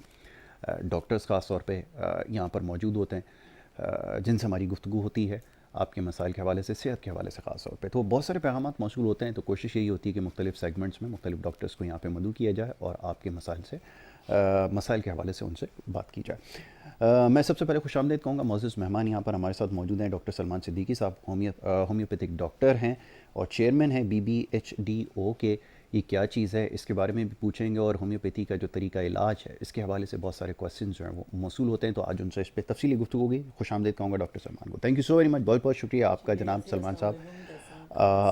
Speaker 2: ڈاکٹرز خاص طور پہ یہاں پر موجود ہوتے ہیں جن سے ہماری گفتگو ہوتی ہے آپ کے مسائل کے حوالے سے, صحت کے حوالے سے خاص طور پہ. تو بہت سارے پیغامات موصول ہوتے ہیں, تو کوشش یہی ہوتی ہے کہ مختلف سیگمنٹس میں مختلف ڈاکٹرز کو یہاں پہ مدعو کیا جائے اور آپ کے مسائل کے حوالے سے ان سے بات کی جائے. میں سب سے پہلے خوش آمدید کہوں گا, معزز مہمان یہاں پر ہمارے ساتھ موجود ہیں. ڈاکٹر سلمان صدیقی صاحب ہومیوپیتھک ڈاکٹر ہیں اور چیئرمین ہیں BBHDO کے. یہ کیا چیز ہے اس کے بارے میں بھی پوچھیں گے, اور ہومیوپیتھی کا جو طریقہ علاج ہے اس کے حوالے سے بہت سارے کویسچنز جو ہیں وہ موصول ہوتے ہیں, تو آج ان سے اس پہ تفصیلی گفتگو ہوگی. خوش آمدید کہوں گا ڈاکٹر سلمان کو. تھینک یو سو ویری مچ, بہت بہت شکریہ آپ کا جناب سلمان صاحب,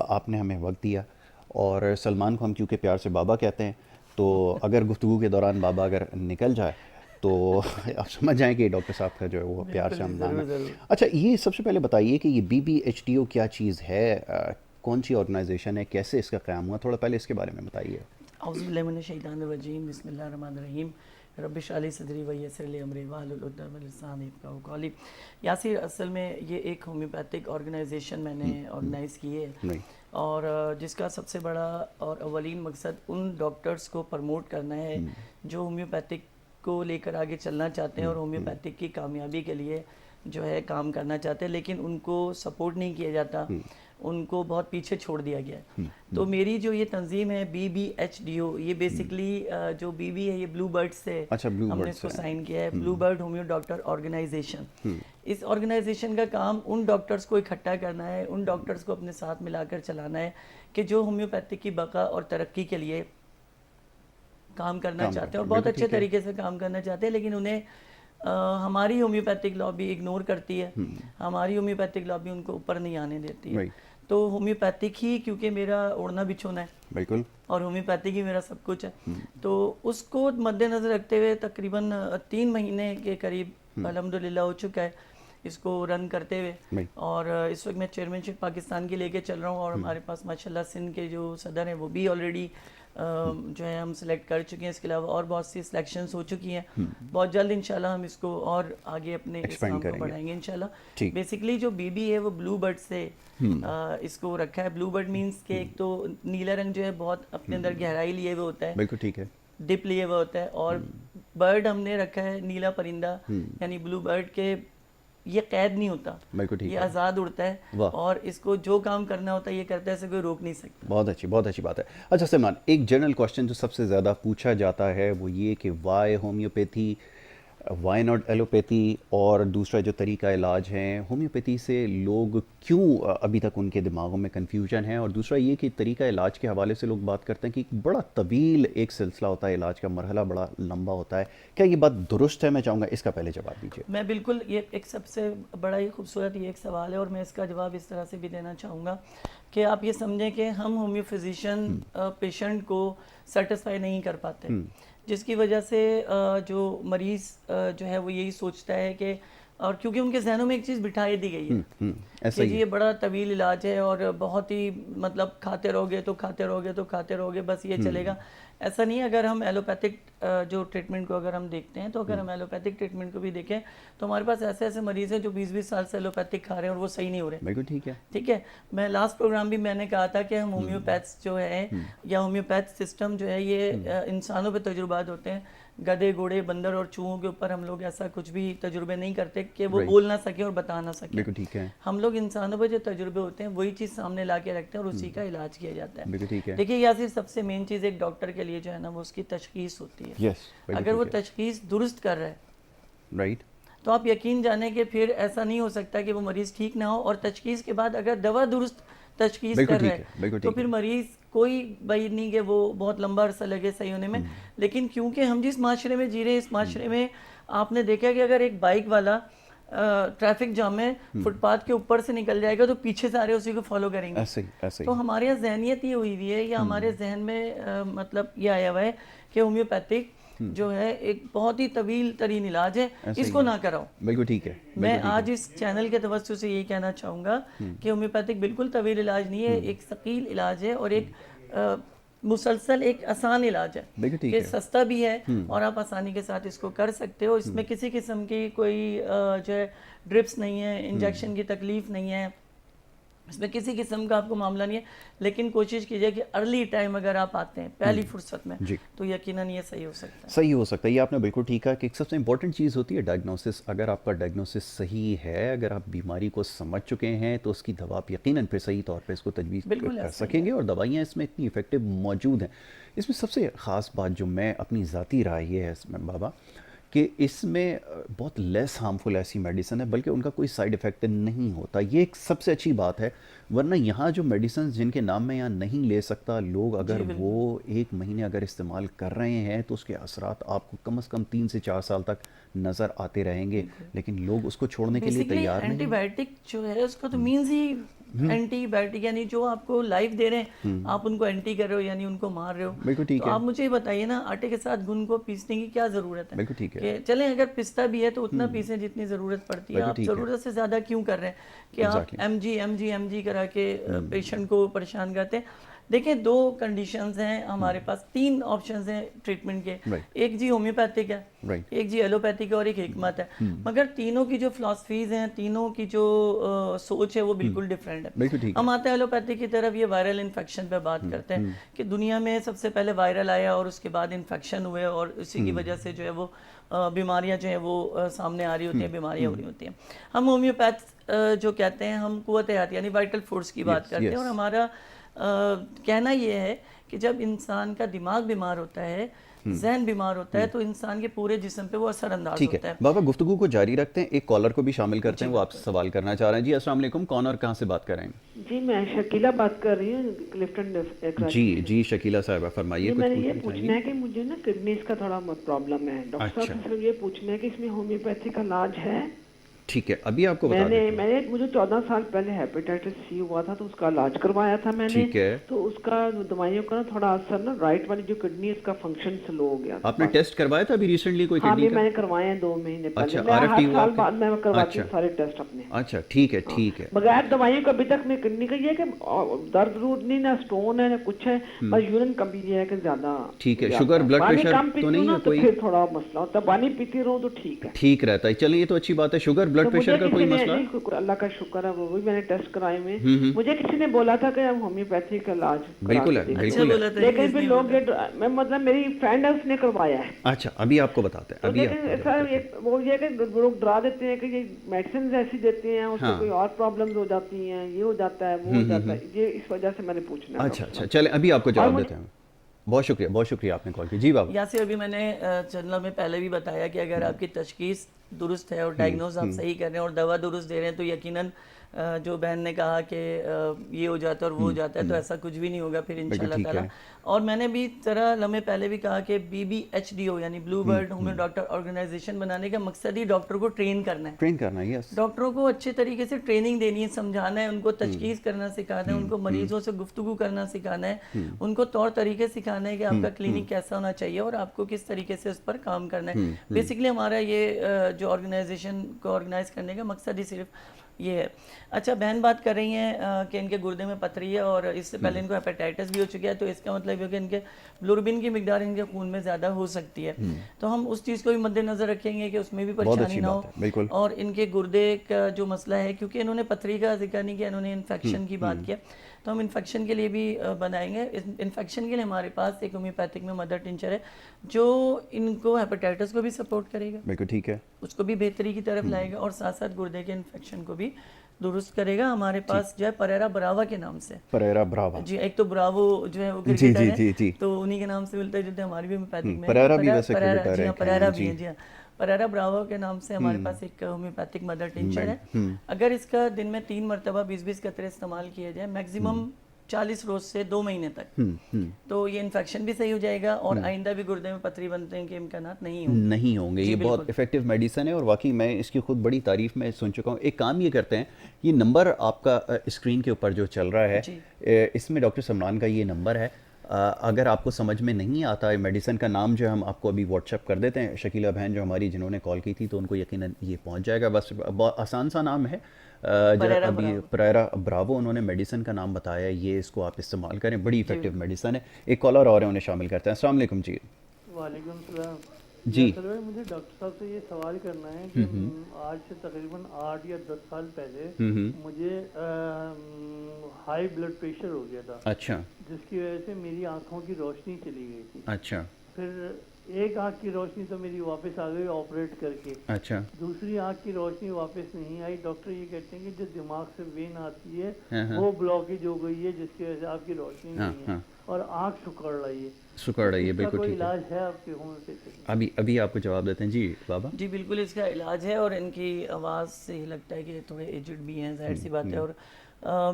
Speaker 2: آپ نے ہمیں وقت دیا. اور سلمان کو ہم کیونکہ پیار سے بابا کہتے ہیں, تو اگر گفتگو کے دوران بابا اگر نکل جائے تو آپ سمجھ جائیں کہ ڈاکٹر صاحب کا جو ہے وہ پیار سے ہم نام ہے. اچھا یہ سب سے پہلے بتائیے کہ یہ BBHDO کیا چیز ہے, کون سی آرگنائزیشن ہے, کیسے اس کا قیام ہوا, تھوڑا پہلے اس کے بارے میں بتائیے.
Speaker 4: اعوذ باللہ من الشیطان الرجیم, بسم اللہ الرحمن الرحیم, رب اشرح لی صدری ویسر لی امری واحلل عقدۃ من لسانی یفقہوا قولی. یاسر اصل میں یہ ایک ہومیوپیتھک آرگنائزیشن میں نے آرگنائز کی ہے, اور جس کا سب سے بڑا اور اولین مقصد ان ڈاکٹرز کو پروموٹ کرنا ہے جو ہومیوپیتھک کو لے کر آگے چلنا چاہتے ہیں اور ہومیوپیتھک کی کامیابی کے لیے جو ہے کام کرنا چاہتے ہیں لیکن ان کو سپورٹ نہیں کیا جاتا, ان کو بہت پیچھے چھوڑ دیا گیا ہے. تو میری جو یہ تنظیم ہے BBHDO, یہ بیسکلی جو BB ہے یہ بلو برڈ سے ہم نے اس کو سائن کیا ہے, بلو برڈ ہومیو ڈاکٹر آرگنائزیشن. اس آرگنائزیشن کا کام ان ڈاکٹرز کو اکٹھا کرنا ہے, ان ڈاکٹرز کو اپنے ساتھ ملا کر چلانا ہے کہ جو ہومیوپیتھی کی بقا اور ترقی کے لیے کام کرنا چاہتے ہیں اور بہت اچھے طریقے سے کام کرنا چاہتے ہیں, لیکن انہیں ہماری ہومیوپیتھک لابی اگنور کرتی ہے, ہماری ہومیوپیتھک لابی ان کو اوپر نہیں آنے دیتی ہے. تو ہومیوپیتھک ہی کیونکہ میرا اوڑھنا بچھونا ہے
Speaker 2: بالکل, اور
Speaker 4: ہومیوپیتھک ہی میرا سب کچھ ہے, تو اس کو مد نظر رکھتے ہوئے تقریباً 3 مہینے کے قریب الحمدللہ ہو چکا ہے اس کو رن کرتے ہوئے, اور اس وقت میں چیئرمین شپ پاکستان کی لے کے چل رہا ہوں, اور ہمارے پاس ماشاءاللہ سندھ کے جو صدر ہیں وہ بھی آلریڈی جو ہے ہم سلیکٹ کر چکے ہیں, اس کے علاوہ اور بہت سی سلیکشنز ہو چکی ہیں. بہت جلد انشاءاللہ ہم اس کو اور آگے اپنے اس کام کو بڑھائیں گے انشاءاللہ. بیسکلی جو BB ہے وہ بلو برڈ سے اس کو رکھا ہے. بلو برڈ مینس کہ ایک تو نیلا رنگ جو ہے بہت اپنے اندر گہرائی لیے ہوئے ہوتا ہے,
Speaker 2: بالکل ٹھیک ہے,
Speaker 4: ڈپ لیے ہوئے ہوتا ہے, اور برڈ ہم نے رکھا ہے نیلا پرندہ, یعنی بلو برڈ کے یہ قید نہیں ہوتا, یہ آزاد اڑتا ہے اور اس کو جو کام کرنا ہوتا ہے یہ کرتا ہے, اسے کوئی روک نہیں سکتا.
Speaker 2: بہت اچھی بات ہے. اچھا سلمان, ایک جنرل کوشچن جو سب سے زیادہ پوچھا جاتا ہے وہ یہ کہ why homeopathy, why not allopathy, اور دوسرا جو طریقہ علاج ہیں ہومیوپیتھی سے لوگ کیوں ابھی تک ان کے دماغوں میں کنفیوژن ہے, اور دوسرا یہ کہ طریقہ علاج کے حوالے سے لوگ بات کرتے ہیں کہ ایک بڑا طویل ایک سلسلہ ہوتا ہے, علاج کا مرحلہ بڑا لمبا ہوتا ہے. کیا یہ بات درست ہے؟ میں چاہوں گا اس کا پہلے جواب دیجیے.
Speaker 4: میں بالکل, یہ ایک سب سے بڑا ہی خوبصورت یہ ایک سوال ہے, اور میں اس کا جواب اس طرح سے بھی دینا چاہوں گا کہ آپ یہ سمجھیں کہ ہم ہومیو فزیشین پیشنٹ کو سیٹسفائی نہیں کر پاتے, جس کی وجہ سے جو مریض جو ہے وہ یہی سوچتا ہے کہ, اور کیونکہ ان کے ذہنوں میں ایک چیز بٹھائی دی گئی ہے کہ یہ بڑا طویل علاج ہے اور بہت ہی مطلب کھاتے رہو گے بس یہ چلے گا. ایسا نہیں ہے. اگر ہم ایلوپیتھک جو ٹریٹمنٹ کو اگر ہم دیکھتے ہیں, تو اگر ہم ایلوپیتھک ٹریٹمنٹ کو بھی دیکھیں تو ہمارے پاس ایسے مریض ہیں جو 20 سال سے ایلوپیتھک کھا رہے ہیں اور وہ صحیح نہیں ہو رہے.
Speaker 2: بالکل ٹھیک ہے.
Speaker 4: میں لاسٹ پروگرام بھی میں نے کہا تھا کہ ہم ہومیوپیتھس جو ہے یا ہومیوپیتھ سسٹم جو ہے یہ انسانوں پہ تجربات ہوتے ہیں, گدھے گھوڑے بندر اور چوہوں کے اوپر ہم لوگ ایسا کچھ بھی تجربے نہیں کرتے کہ وہ بول نہ سکیں اور بتا نہ سکیں.
Speaker 2: بالکل ٹھیک ہے.
Speaker 4: ہم لوگ انسانوں پہ جو تجربے ہوتے ہیں وہی چیز سامنے لا کے رکھتے ہیں اور اسی کا علاج کیا جاتا ہے.
Speaker 2: بالکل ٹھیک ہے.
Speaker 4: دیکھیے یاسر, سب سے مین چیز ایک ڈاکٹر کے لیے جو ہے نا وہ اس کی تشخیص ہوتی ہے. اگر وہ تشخیص درست کر رہا ہے
Speaker 2: رائٹ,
Speaker 4: تو آپ یقین جانیں کہ پھر ایسا نہیں ہو سکتا کہ وہ مریض ٹھیک نہ ہو, اور تشخیص کے بعد اگر دوا درست تشخیص کر رہا ہے تو پھر مریض کوئی بعید نہیں کہ وہ بہت لمبا عرصہ لگے صحیح ہونے میں. لیکن کیونکہ ہم جس معاشرے میں جی رہے ہیں, اس معاشرے میں آپ نے دیکھا کہ اگر ایک بائک والا ٹریفک جام میں فٹ پاتھ کے اوپر سے نکل جائے گا تو پیچھے سارے اسی کو فالو کریں گے. تو ہمارے یہاں ذہنیت یہ ہوئی ہوئی ہے, یا ہمارے ذہن میں مطلب یہ آیا ہوا ہے کہ ہومیوپیتھک جو ہے ایک بہت ہی طویل ترین علاج ہے, اس کو نہ کراؤ.
Speaker 2: بالکل ٹھیک ہے.
Speaker 4: میں آج اس چینل کے توسط سے یہی کہنا چاہوں گا کہ ہومیوپیتھک بالکل طویل علاج نہیں ہے, ایک ثقیل علاج ہے اور ایک مسلسل ایک آسان علاج ہے کہ سستا بھی ہے اور آپ آسانی کے ساتھ اس کو کر سکتے ہو. اس میں کسی قسم کی کوئی جو ہے ڈرپس نہیں ہے, انجیکشن کی تکلیف نہیں ہے, اس میں کسی قسم کا آپ کو معاملہ نہیں ہے. لیکن کوشش کیجئے کہ ارلی ٹائم اگر آپ آتے ہیں پہلی فرصت میں تو یقیناً یہ صحیح ہو سکتا ہے.
Speaker 2: یہ آپ نے بالکل ٹھیک ہے کہ سب سے امپورٹنٹ چیز ہوتی ہے ڈائگنوسس. اگر آپ کا ڈائگنوسس صحیح ہے, اگر آپ بیماری کو سمجھ چکے ہیں تو اس کی دوا آپ یقیناً پھر صحیح طور پہ اس کو تجویز کر سکیں گے, اور دوائیاں اس میں اتنی افیکٹو موجود ہیں. اس میں سب سے خاص بات جو میں اپنی ذاتی رائے یہ ہے اس میں بابا کہ اس میں بہت لیس ہارمفل ایسی میڈیسن ہے, بلکہ ان کا کوئی سائیڈ ایفیکٹ نہیں ہوتا. یہ ایک سب سے اچھی بات ہے. ورنہ یہاں جو میڈیسنز جن کے نام میں یہاں نہیں لے سکتا لوگ, اگر وہ 1 مہینے اگر استعمال کر رہے ہیں تو اس کے اثرات آپ کو کم از کم 3 سے 4 سال تک نظر آتے رہیں گے, لیکن لوگ اس کو چھوڑنے کے لیے تیار نہیں.
Speaker 4: اینٹی بائیوٹک جو ہے اس کا تو مینز ہی اینٹی بائیوٹک, یعنی جو آپ کو لائف دے رہے ہیں آپ ان کو اینٹی کر رہے ہو, یعنی ان کو مار رہے ہو. تو آپ مجھے بتائیے نا, آٹے کے ساتھ گن کو پیسنے کی کیا ضرورت ہے؟ کہ چلیں اگر پستا بھی ہے تو اتنا پیسیں جتنی ضرورت پڑتی ہے. آپ ضرورت سے زیادہ کیوں کر رہے ہیں کہ آپ ایم جی کرا کے پیشنٹ کو پریشان کرتے ہیں؟ دیکھیں 2 کنڈیشنز ہیں ہمارے پاس, 3 آپشنز ہیں ٹریٹمنٹ کے, ایک جی ہومیوپیتھک ہے, ایک جی ایلوپیتھک ہے اور ایک حکمت ہے, مگر تینوں کی جو فلاسفیز ہیں, تینوں کی جو سوچ ہے وہ بالکل ڈفرینٹ ہے. ہم آتے ہیں ایلوپیتھک کی طرف, یہ وائرل انفیکشن پہ بات کرتے ہیں کہ دنیا میں سب سے پہلے وائرل آیا اور اس کے بعد انفیکشن ہوئے اور اسی کی وجہ سے جو ہے وہ بیماریاں جو ہیں وہ سامنے آ رہی ہوتی ہیں, بیماریاں ہو رہی ہوتی ہیں. ہم ہومیوپیتھ جو کہتے ہیں, ہم قوت حیات یعنی وائٹل فورس کی بات کرتے ہیں, اور ہمارا کہنا یہ ہے کہ جب انسان کا دماغ بیمار ہوتا ہے, ذہن بیمار ہوتا ہے, تو انسان کے پورے جسم پہ وہ اثر انداز ہوتا ہے.
Speaker 2: بابا گفتگو کو جاری رکھتے ہیں, ایک کالر کو بھی شامل کرتے ہیں, وہ آپ سے سوال کرنا چاہ رہے ہیں. جی السلام علیکم, کون اور کہاں سے بات کر رہے ہیں؟
Speaker 5: جی میں شکیلہ بات کر رہی ہوں کلفٹن.
Speaker 2: جی شکیلہ صاحبہ فرمائیے.
Speaker 5: میں نے یہ پوچھنا ہے کہ مجھے نا کڈنیز کا تھوڑا پرابلم ہے, ڈاکٹر صاحب سے یہ پوچھنا ہے کہ اس میں ہومیوپیتھی کا علاج ہے؟
Speaker 2: ٹھیک ہے, ابھی آپ کو بتا دیں.
Speaker 5: مجھے 14 سال پہلے ہیپیٹائٹس سی ہوا تھا, تو اس کا علاج کروایا تھا میں نے, تو اس کا دوائیوں کا نا تھوڑا اثر نا رائٹ والی جو کڈنی اس کا فنکشن سلو ہو گیا.
Speaker 2: آپ نے ٹیسٹ کروایا تھا ابھی ریسنٹلی کوئی کڈنی کا؟
Speaker 5: میں نے کروایا ہے 2 مہینے پہلے.
Speaker 2: اچھا, آر ایف ٹی
Speaker 5: ہر سال بعد میں کرواتی ہوں سارے ٹیسٹ اپنے.
Speaker 2: اچھا ٹھیک ہے, ٹھیک ہے.
Speaker 5: بغیر دوائیوں کا ابھی تک میں کڈنی کا یہ ہے کہ درد رود نہیں, نہ اسٹون ہے نہ کچھ ہے, بس یورین کم یہ ہے کہ زیادہ.
Speaker 2: ٹھیک ہے, شوگر بلڈ پریشر تو نہیں ہے کوئی؟
Speaker 5: پھر تھوڑا مسئلہ ہوتا ہے, پانی پیتی رہوں تو ٹھیک ہے,
Speaker 2: ٹھیک رہتا ہے. چلیے یہ تو اچھی بات ہے. شوگر بلڈ پریشر کا کوئی مسئلہ؟
Speaker 5: اللہ کا شکر ہے, وہ بھی میں نے ٹیسٹ کرائے ہوئے. مجھے کسی نے بولا تھا کہ ہومیوپیتھی کا علاج
Speaker 2: بالکل ہے, بالکل ہے,
Speaker 5: لیکن پھر لوگ میں مطلب میری فرینڈ ہے اس نے کروایا ہے.
Speaker 2: اچھا ابھی آپ کو بتاتے ہیں.
Speaker 5: لیکن وہ یہ کہ لوگ ڈرا دیتے ہیں کہ یہ میڈیسنز ایسی دیتے ہیں, اس سے کوئی اور پرابلمز ہو جاتی ہیں, یہ ہو جاتا ہے, وہ ہو جاتا ہے, یہ اس وجہ سے میں نے پوچھنا.
Speaker 2: اچھا چلیں ابھی آپ کو جواب دیتے ہیں. بہت شکریہ آپ نے کال کی. جی بابا.
Speaker 4: یاسر, ابھی میں نے چینل میں پہلے بھی بتایا کہ اگر آپ کی تشخیص درست ہے اور ڈائگنوز آپ صحیح کر رہے ہیں اور دوا درست دے رہے ہیں, تو یقیناً جو بہن نے کہا کہ یہ ہو جاتا ہے اور وہ ہو جاتا ہے, تو ایسا کچھ بھی نہیں ہوگا پھر انشاءاللہ تعالیٰ. اور میں نے بھی ذرا لمحے پہلے بھی کہا کہ BBHDO یعنی بلو برڈ ہومیو ڈاکٹر آرگنائزیشن بنانے کا مقصد ہی ڈاکٹر کو ٹرین کرنا ہے. یس, ڈاکٹروں کو اچھے طریقے سے ٹریننگ دینی ہے, سمجھانا ہے, ان کو تشخیص کرنا سکھانا ہے, ان کو مریضوں سے گفتگو کرنا سکھانا ہے, ان کو طور طریقے سکھانا ہے کہ آپ کا کلینک کیسا ہونا چاہیے اور آپ کو کس طریقے سے اس پر کام کرنا ہے. بیسکلی ہمارا یہ جو آرگنائزیشن کو آرگنائز کرنے کا مقصد ہی صرف یہ ہے. اچھا, بہن بات کر رہی ہیں کہ ان کے گردے میں پتھری ہے اور اس سے پہلے ان کو ہیپیٹائٹس بھی ہو چکا ہے, تو اس کا مطلب یہ کہ ان کے بلوربن کی مقدار ان کے خون میں زیادہ ہو سکتی ہے. تو ہم اس چیز کو بھی مد نظر رکھیں گے کہ اس میں بھی پریشانی نہ ہو. اور ان کے گردے کا جو مسئلہ ہے, کیونکہ انہوں نے پتھری کا ذکر نہیں کیا, انہوں نے انفیکشن کی بات کیا, تو ہم انفیکشن کے لیے بھی بنائیں گے. انفیکشن کے لیے ہمارے پاس ایک ہومیوپیتھک میں مدر ٹنچر ہے جو ان کو ہیپیٹائٹس کو بھی سپورٹ کرے گا, بالکل ٹھیک ہے, اس کو بھی بہتری کی طرف لائے گا, اور ساتھ ساتھ گردے کے انفیکشن کو بھی درست کرے گا. ہمارے پاس جو ہے پریرا براوا کے نام سے,
Speaker 2: پریرا براوا,
Speaker 4: جی ایک تو براوو جو ہے وہ کرکٹر ہے, تو انہی کے نام سے ملتا ہے, جو ہماری بھی ہومیوپیتھک میں
Speaker 2: پریرا بھی ویسے کرکٹر ہے,
Speaker 4: پریرا بھی ہے. جی ہاں, پریرا براوا کے نام سے ہمارے پاس ایک ہومیوپیتھک مدر ٹنچر ہے. اگر اس کا دن میں 3 مرتبہ 20-20 قطرے استعمال کیا جائے, میکسیمم 40 روز سے 2 مہینے تک, تو یہ انفیکشن بھی صحیح ہو جائے گا اور آئندہ بھی گردے میں پتھری بنتے ہیں کہ امکانات نہیں ہوں گے.
Speaker 2: یہ بہت افیکٹو میڈیسن ہے اور واقعی میں اس کی خود بڑی تعریف میں سن چکا ہوں. ایک کام یہ کرتے ہیں, یہ نمبر آپ کا اسکرین کے اوپر جو چل رہا ہے, اس میں ڈاکٹر سمران کا یہ نمبر ہے. اگر آپ کو سمجھ میں نہیں آتا ہے میڈیسن کا نام, جو ہم آپ کو ابھی واٹس ایپ کر دیتے ہیں. شکیلہ بہن جو ہماری جنہوں نے کال کی تھی, تو ان کو یقیناً یہ پہنچ جائے گا. بس بہت آسان سا نام ہے, ابھی پریرا براوو انہوں نے میڈیسن کا نام بتایا ہے, یہ اس کو آپ استعمال کریں, بڑی افیکٹو میڈیسن ہے. ایک کالر اور ہے, انہیں شامل کرتے ہیں. السلام علیکم. جی
Speaker 6: وعلیکم السلام.
Speaker 2: جی
Speaker 6: مجھے ڈاکٹر صاحب سے یہ سوال کرنا ہے کہ آج سے تقریباً 8 یا 10 سال پہلے مجھے ہائی بلڈ پریشر ہو گیا تھا.
Speaker 2: اچھا.
Speaker 6: جس کی وجہ سے میری آنکھوں کی روشنی چلی گئی تھی.
Speaker 2: اچھا.
Speaker 6: پھر ایک آنکھ کی روشنی تو میری واپس آ گئی آپریٹ کر کے.
Speaker 2: اچھا.
Speaker 6: دوسری آنکھ کی روشنی واپس نہیں آئی. ڈاکٹر یہ کہتے ہیں کہ جو دماغ سے وین آتی ہے وہ بلاکیج ہو گئی ہے, جس کی وجہ سے آپ کی روشنی نہیں ہے اور آنکھ سکڑ رہی ہے. بالکل کوئی علاج ہے آپ کے ہومیوپیتھی؟
Speaker 2: ابھی آپ کو جواب دیتے ہیں. جی بابا.
Speaker 4: جی بالکل اس کا علاج ہے, اور ان کی آواز سے ہی لگتا ہے کہ تھوڑے ایجڈ بھی ہیں, ظاہر سی بات ہے. اور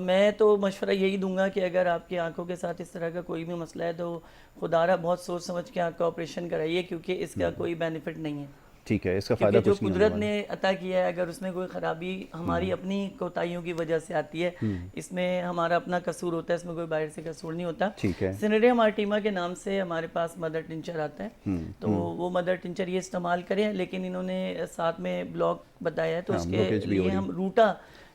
Speaker 4: میں تو مشورہ یہی دوں گا کہ اگر آپ کی آنکھوں کے ساتھ اس طرح کا کوئی بھی مسئلہ ہے, تو خدا را بہت سوچ سمجھ کے آنکھ کا آپریشن کرائیے, کیونکہ اس کا کوئی بینیفٹ نہیں ہے.
Speaker 2: ٹھیک ہے, اس کا فائدہ
Speaker 4: جو قدرت نے عطا کیا ہے, اگر اس میں کوئی خرابی ہماری اپنی کوتاہیوں کی وجہ سے آتی ہے, اس میں ہمارا اپنا قصور ہوتا ہے, اس میں کوئی باہر سے قصور نہیں ہوتا. سینیڈیم آرٹیما کے نام سے ہمارے پاس مدر ٹنچر آتا ہے, تو وہ مدر ٹنچر یہ استعمال کریں. لیکن انہوں نے ساتھ میں بلاک بتایا ہے, تو اس کے لیے ہم روٹا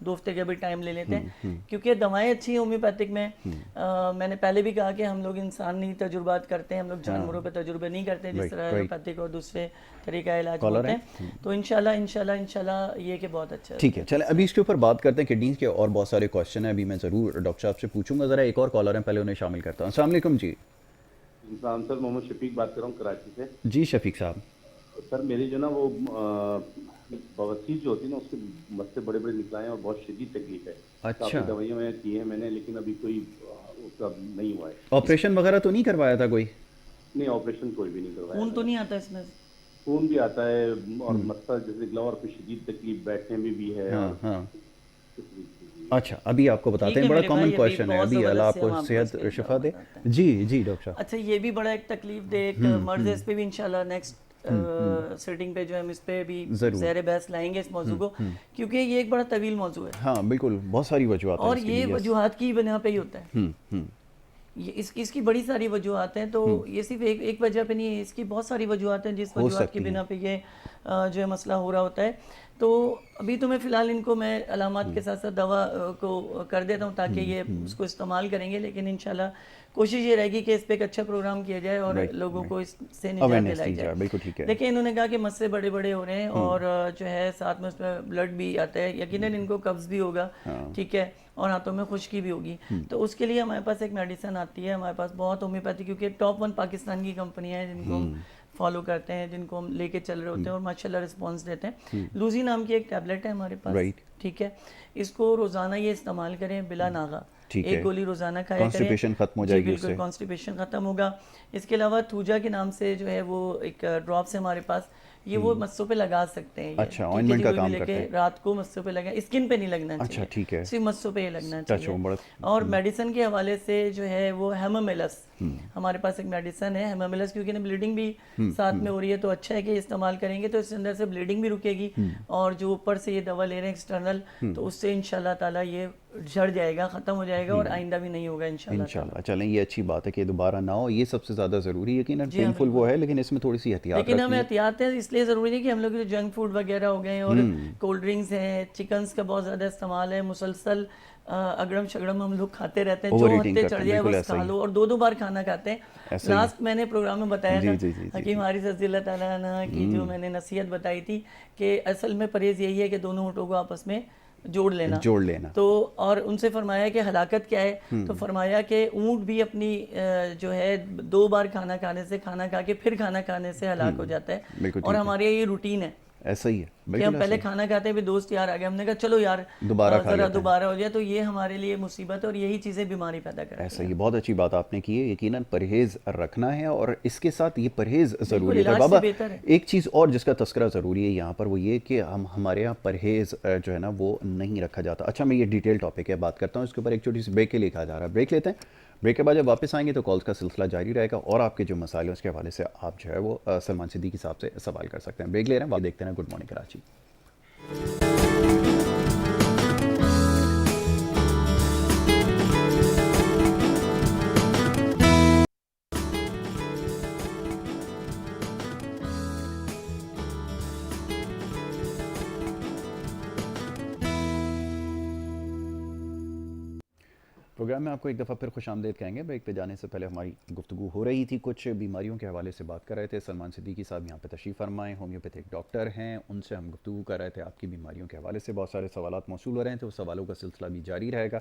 Speaker 4: 2 ہفتے کا بھی ٹائم لے لیتے ہیں کیونکہ دوائیں اچھی ہیں ہومیوپیتھک میں. میں نے پہلے بھی کہا کہ ہم لوگ انسانی تجربات کرتے ہیں, ہم لوگ جانوروں پہ تجربے نہیں کرتے جس طرح ایلوپیتھک اور دوسرے طریقہ علاج ہوتے ہیں. تو انشاءاللہ یہ کہ بہت اچھا.
Speaker 2: ٹھیک ہے, چلیں ابھی اس کے اوپر بات کرتے ہیں. کڈنیز کے اور بہت سارے کوشچن ہیں, ابھی میں ضرور ڈاکٹر صاحب سے پوچھوں گا. ذرا ایک اور کالر ہیں, پہلے انہیں شامل کرتا ہوں. السلام علیکم. جی
Speaker 7: سر, محمد شفیق بات کر رہا ہوں کراچی سے.
Speaker 2: جی شفیق صاحب.
Speaker 7: سر میری جو نا وہ بواسیر جو ہوتی ہے نا اس کے مسئلے بڑے بڑے نکلائے ہیں اور بہت شدید تکلیف ہے. کافی دوائیاں میں کی ہیں میں نے, لیکن ابھی کوئی اس کا نہیں ہوا ہے.
Speaker 2: آپریشن وغیرہ تو نہیں کروایا تھا کوئی؟
Speaker 7: نہیں, آپریشن کوئی بھی نہیں کروایا.
Speaker 4: خون تو نہیں آتا اس میں؟
Speaker 7: خون بھی آتا ہے اور مسئلہ جیسے نکلا اور کوئی شدید تکلیف بیٹھنے میں بھی ہے.
Speaker 2: اچھا, ابھی آپ کو بتاتے ہیں, بڑا کامن کویشچن ہے. ابھی اللہ آپ کو صحت شفا دے. جی جی ڈاکٹر صاحب.
Speaker 4: اچھا, یہ بھی بڑا ایک تکلیف دہ ایک مرض ہے, اس پہ بھی انشاءاللہ نیکسٹ سیٹنگ پہ جو ہم اس پہ بھی زیر بحث لائیں گے اس موضوع کو, کیونکہ یہ ایک بڑا طویل موضوع ہے.
Speaker 2: ہاں بالکل, بہت ساری وجوہات ہیں
Speaker 4: اور یہ وجوہات کی بنا پہ ہی ہوتا ہے. اس کی بڑی ساری وجوہات ہیں, تو یہ صرف ایک وجہ پہ نہیں ہے, اس کی بہت ساری وجوہات ہیں جس وجوہات کی بنا پہ یہ جو ہے مسئلہ ہو رہا ہوتا ہے. تو ابھی تو میں فی الحال ان کو میں علامات کے ساتھ ساتھ دوا کو کر دیتا ہوں تاکہ یہ اس کو استعمال کریں گے, لیکن انشاءاللہ کوشش یہ رہے گی کہ اس پہ ایک اچھا پروگرام کیا جائے اور لوگوں کو اس سے نجات دلائی جائے. دیکھیں انہوں نے کہا کہ مسئلے بڑے بڑے ہو رہے ہیں اور جو ہے ساتھ میں اس میں بلڈ بھی آتا ہے, یقیناً ان کو قبض بھی ہوگا, ٹھیک ہے, اور ہاتھوں میں خشکی بھی ہوگی. تو اس کے لیے ہمارے پاس ایک میڈیسن آتی ہے, ہمارے پاس بہت ہومیوپیتھی, کیونکہ ٹاپ 1 پاکستان کی کمپنیاں ہیں جن کو ہم فالو کرتے ہیں, جن کو ہم لے کے چل رہے ہوتے ہیں اور ماشاءاللہ رسپانس دیتے ہیں. لوزی نام کی ایک ٹیبلٹ ہے ہمارے پاس, ٹھیک ہے, اس کو روزانہ یہ استعمال کریں بلا ناغہ, ایک گولی روزانہ کھایا کریں,
Speaker 2: کانسٹیپیشن ختم ہو جائے گی.
Speaker 4: بالکل کانسٹیپیشن ختم ہوگا. اس کے علاوہ تھوجا کے نام سے جو ہے وہ ایک ڈراپس ہے ہمارے پاس, یہ وہ مسوں پہ لگا سکتے ہیں.
Speaker 2: اچھا, آئنمنٹ کا کام کرتے ہیں.
Speaker 4: رات کو مسوں پہ لگا, اسکن پہ نہیں لگنا چاہیے.
Speaker 2: اچھا ٹھیک ہے,
Speaker 4: صرف مسوں پہ ہی لگنا چاہیے. اور میڈیسن کے حوالے سے جو ہے وہ ہیمومیلس, ہمارے پاس ایک میڈیسن ہے ہیمومیلس, کیونکہ نا بلیڈنگ بھی ساتھ میں ہو رہی ہے, تو اچھا ہے کہ استعمال کریں گے تو اس کے اندر سے بلیڈنگ بھی رکے گی, اور جو اوپر سے یہ دوا لے رہے ہیں ایکسٹرنل, تو اس سے انشاءاللہ تعالیٰ یہ جھڑ جائے گا, ختم ہو جائے گا, اور آئندہ بھی نہیں ہوگا انشاءاللہ.
Speaker 2: چلیں یہ اچھی بات ہے کہ دوبارہ نہ ہو, یہ سب سے زیادہ ضروری ہے. یقیناً پینفل وہ ہے, لیکن اس میں تھوڑی سی احتیاط,
Speaker 4: لیکن ہمیں احتیاط ہے اس لیے ضروری ہے کہ ہم لوگ جو جنک فوڈ وغیرہ ہو گئے اور کولڈ ڈرنکس ہیں, چکنس کا بہت زیادہ استعمال ہے, مسلسل اگڑم شگڑم ہم لوگ کھاتے رہتے ہیں, جو ہفتے چڑھ جائے بس کھا لو, اور 2 بار کھانا کھاتے ہیں. لاسٹ میں نے پروگرام میں بتایا تھا حکیم حارث رضی اللہ تعالیٰ عنہ کی جو میں نے نصیحت بتائی تھی کہ اصل میں پرہیز یہی ہے کہ دونوں ہونٹوں کو آپس میں جوڑ لینا. تو اور ان سے فرمایا کہ ہلاکت کیا ہے, تو فرمایا کہ اونٹ بھی اپنی جو ہے 2 بار کھانا کھانے سے, کھانا کھا کے پھر کھانا کھانے سے ہلاک ہو جاتا ہے. اور ہمارے یہ روٹین ہے,
Speaker 2: ایسا ہی ہے
Speaker 4: کہ ہم پہلے کھانا کھاتے ہیں, دوست یار آ گئے, ہم نے کہا چلو یار دوبارہ ہو جائے, تو یہ ہمارے لیے مصیبت ہے اور یہی چیزیں بیماری پیدا کرتی ہیں.
Speaker 2: ایسا ہی, بہت اچھی بات آپ نے کی ہے. یقیناً پرہیز رکھنا ہے, اور اس کے ساتھ یہ پرہیز ضروری ہے. بابا ایک چیز اور جس کا تذکرہ ضروری ہے یہاں پر, وہ یہ کہ ہمارے یہاں پرہیز جو ہے نا وہ نہیں رکھا جاتا. اچھا, میں یہ ڈیٹیل ٹاپک ہے, بات کرتا ہوں اس کے اوپر. ایک چھوٹی سی بریک کے لیے کہا جا رہا ہے, بریک لیتے ہیں. بریک کے بعد جب واپس آئیں گے تو کالز کا سلسلہ جاری رہے گا, اور آپ کے جو مسائل ہیں اس کے حوالے سے آپ جو ہے وہ سلمان صدیقی صاحب سے سوال کر سکتے ہیں. بریک لے رہے ہیں, دیکھتے ہیں گڈ مارننگ کراچی. پروگرام میں آپ کو ایک دفعہ پھر خوش آمدید کہیں گے. بریک پہ جانے سے پہلے ہماری گفتگو ہو رہی تھی, کچھ بیماریوں کے حوالے سے بات کر رہے تھے. سلمان صدیقی صاحب یہاں پہ تشریف فرمائے, ہومیوپیتھک ڈاکٹر ہیں, ان سے ہم گفتگو کر رہے تھے. آپ کی بیماریوں کے حوالے سے بہت سارے سوالات موصول ہو رہے ہیں, تو سوالوں کا سلسلہ بھی جاری رہے گا,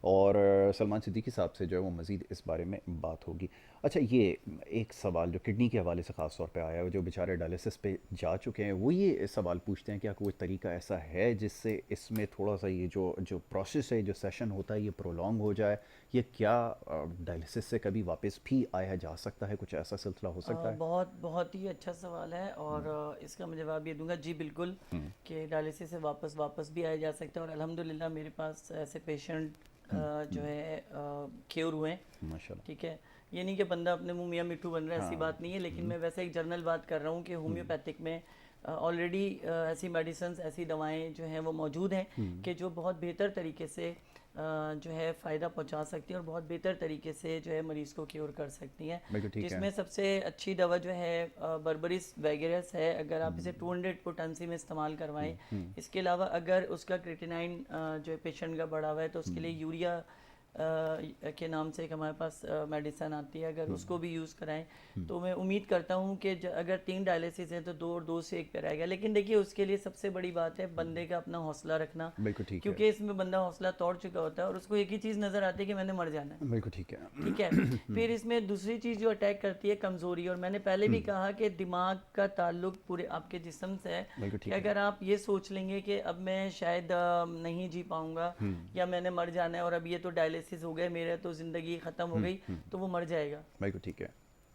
Speaker 2: اور سلمان صدیقی صاحب سے جو ہے وہ مزید اس بارے میں بات ہوگی. اچھا, یہ ایک سوال جو کڈنی کے حوالے سے خاص طور پہ آیا ہے, جو بیچارے ڈائلسس پہ جا چکے ہیں, وہ یہ سوال پوچھتے ہیں کہ کوئی طریقہ ایسا ہے جس سے اس میں تھوڑا سا یہ جو پروسیس ہے, جو سیشن ہوتا ہے, یہ پرولونگ ہو جائے, یہ کیا ڈائلسس سے کبھی واپس بھی آیا جا سکتا ہے, کچھ ایسا سلسلہ ہو سکتا ہے؟
Speaker 4: بہت ہی اچھا سوال ہے, اور اس کا میں جواب یہ دوں گا جی بالکل, کہ ڈائلسس سے واپس بھی آیا جا سکتا ہے. اور الحمدللہ میرے پاس ایسے پیشنٹ جو ہے کیور ہوئے ہیں, ماشاءاللہ, ٹھیک ہے. یہ نہیں کہ بندہ اپنے منہ میاں مٹھو بن رہا ہے, ایسی بات نہیں ہے, لیکن میں ویسے ایک جنرل بات کر رہا ہوں کہ ہومیوپیتھک میں آلریڈی ایسی میڈیسنز, ایسی دوائیں جو ہیں وہ موجود ہیں کہ جو بہت بہتر طریقے سے جو ہے فائدہ پہنچا سکتی ہیں اور بہت بہتر طریقے سے جو ہے مریض کو کیور کر سکتی ہیں. جس میں سب سے اچھی دوا جو ہے بربرس ویگرس ہے, اگر آپ اسے 200 پوٹنسی میں استعمال کروائیں. اس کے علاوہ اگر اس کا کریٹینائن جو ہے پیشنٹ کا بڑھا ہوا ہے تو اس کے لیے یوریا کے نام سے ایک ہمارے پاس میڈیسن آتی ہے, اگر اس کو بھی یوز کرائیں تو میں امید کرتا ہوں کہ اگر 3 ڈائلیسس ہیں تو 2 اور 2 سے 1 پہ رہے گا. لیکن دیکھیے اس کے لیے سب سے بڑی بات ہے بندے کا اپنا حوصلہ رکھنا, کیونکہ اس میں بندہ حوصلہ توڑ چکا ہوتا ہے اور اس کو ایک ہی چیز نظر آتی ہے کہ میں نے مر جانا ہے.
Speaker 2: بالکل ٹھیک ہے,
Speaker 4: ٹھیک ہے. پھر اس میں دوسری چیز جو اٹیک کرتی ہے کمزوری, اور میں نے پہلے بھی کہا کہ دماغ کا تعلق پورے آپ کے جسم سے ہے, کہ اگر آپ یہ سوچ لیں گے کہ اب میں شاید نہیں جی پاؤں گا یا میں نے مر جانا ہے اور اب یہ تو ڈائلیسس ہو گئے میرے تو زندگی ختم ہو گئی, تو وہ مر جائے گا.
Speaker 2: بالکل ٹھیک ہے.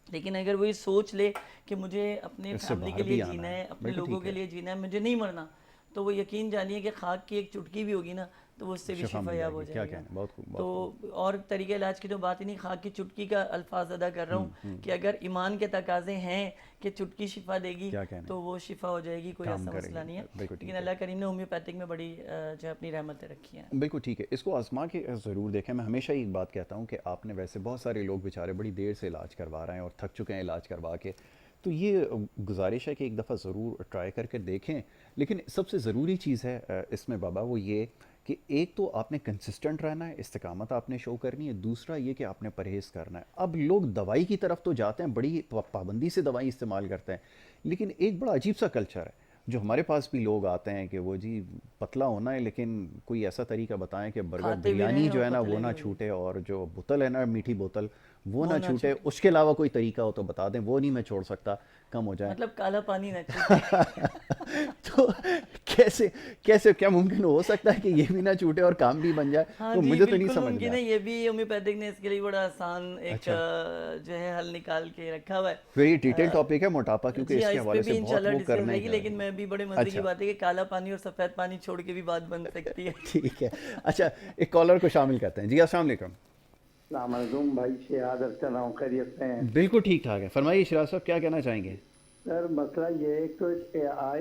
Speaker 4: لیکن اگر وہ یہ سوچ لے کہ مجھے اپنے فیملی کے لیے جینا ہے, اپنے لوگوں کے لیے جینا ہے, مجھے نہیں مرنا, تو وہ یقین جانیے کہ خاک کی ایک چٹکی بھی ہوگی نا تو وہ اس سے بھی شفا یاب ہو جائے گا. تو اور طریقہ علاج کی تو بات ہی نہیں, خاک کی چٹکی کا الفاظ ادا کر رہا ہوں کہ اگر ایمان کے تقاضے ہیں کہ چٹکی شفا دے گی تو وہ شفا ہو جائے گی, کوئی ایسا مسئلہ نہیں ہے. لیکن اللہ کریم نے ہومیوپیتھک میں بڑی جو ہے اپنی رحمتیں رکھی ہیں.
Speaker 2: بالکل ٹھیک ہے, اس کو آزما کے ضرور دیکھیں. میں ہمیشہ ایک بات کہتا ہوں کہ آپ نے ویسے بہت سارے لوگ بیچارے بڑی دیر سے علاج کروا رہے ہیں اور تھک چکے ہیں علاج کروا کے, تو یہ گزارش ہے کہ ایک دفعہ ضرور ٹرائی کر کے دیکھیں. لیکن سب سے ضروری چیز ہے اس میں بابا وہ یہ کہ ایک تو آپ نے کنسسٹنٹ رہنا ہے, استقامت آپ نے شو کرنی ہے, دوسرا یہ کہ آپ نے پرہیز کرنا ہے. اب لوگ دوائی کی طرف تو جاتے ہیں, بڑی پابندی سے دوائی استعمال کرتے ہیں, لیکن ایک بڑا عجیب سا کلچر ہے جو ہمارے پاس بھی لوگ آتے ہیں کہ وہ جی پتلا ہونا ہے لیکن کوئی ایسا طریقہ بتائیں کہ برگر بریانی جو ہے نا وہ نہ چھوٹے, اور جو بوتل ہے نا میٹھی بوتل وہ نہ چھوٹے, اس کے علاوہ کوئی طریقہ ہو تو بتا دیں, وہ نہیں میں چھوڑ سکتا, کم ہو جائے,
Speaker 4: مطلب کالا پانی نہ چھوٹے.
Speaker 2: تو کیسے کیا ممکن ہو سکتا ہے کہ یہ بھی نہ چھوٹے اور کام بھی بن جائے؟ تو مجھے تو نہیں سمجھ
Speaker 4: ممکن ہے. یہ بھی ہومیوپیتھک نے اس کے لیے بڑا آسان ایک جو ہے حل نکال کے رکھا ہوا ہے.
Speaker 2: ویری ڈیٹیل ٹاپک ہے موٹاپا, کیونکہ اس کے حوالے سے بہت وہ کرنا ہے.
Speaker 4: لیکن میں بھی بڑے مزے کی بات ہے کہ کالا پانی اور سفید پانی چھوڑ کے بھی بات بن سکتی ہے.
Speaker 2: ٹھیک ہے. اچھا ایک کالر کو شامل کرتے ہیں. جی السلام علیکم.
Speaker 8: السلام علیکم بھائی, شہاد اختر ہوں, خیریت سے ہیں؟
Speaker 2: بالکل ٹھیک ٹھاک ہے. فرمائیے شراز صاحب, کیا کہنا چاہیں گے؟
Speaker 8: سر مسئلہ یہ ہے تو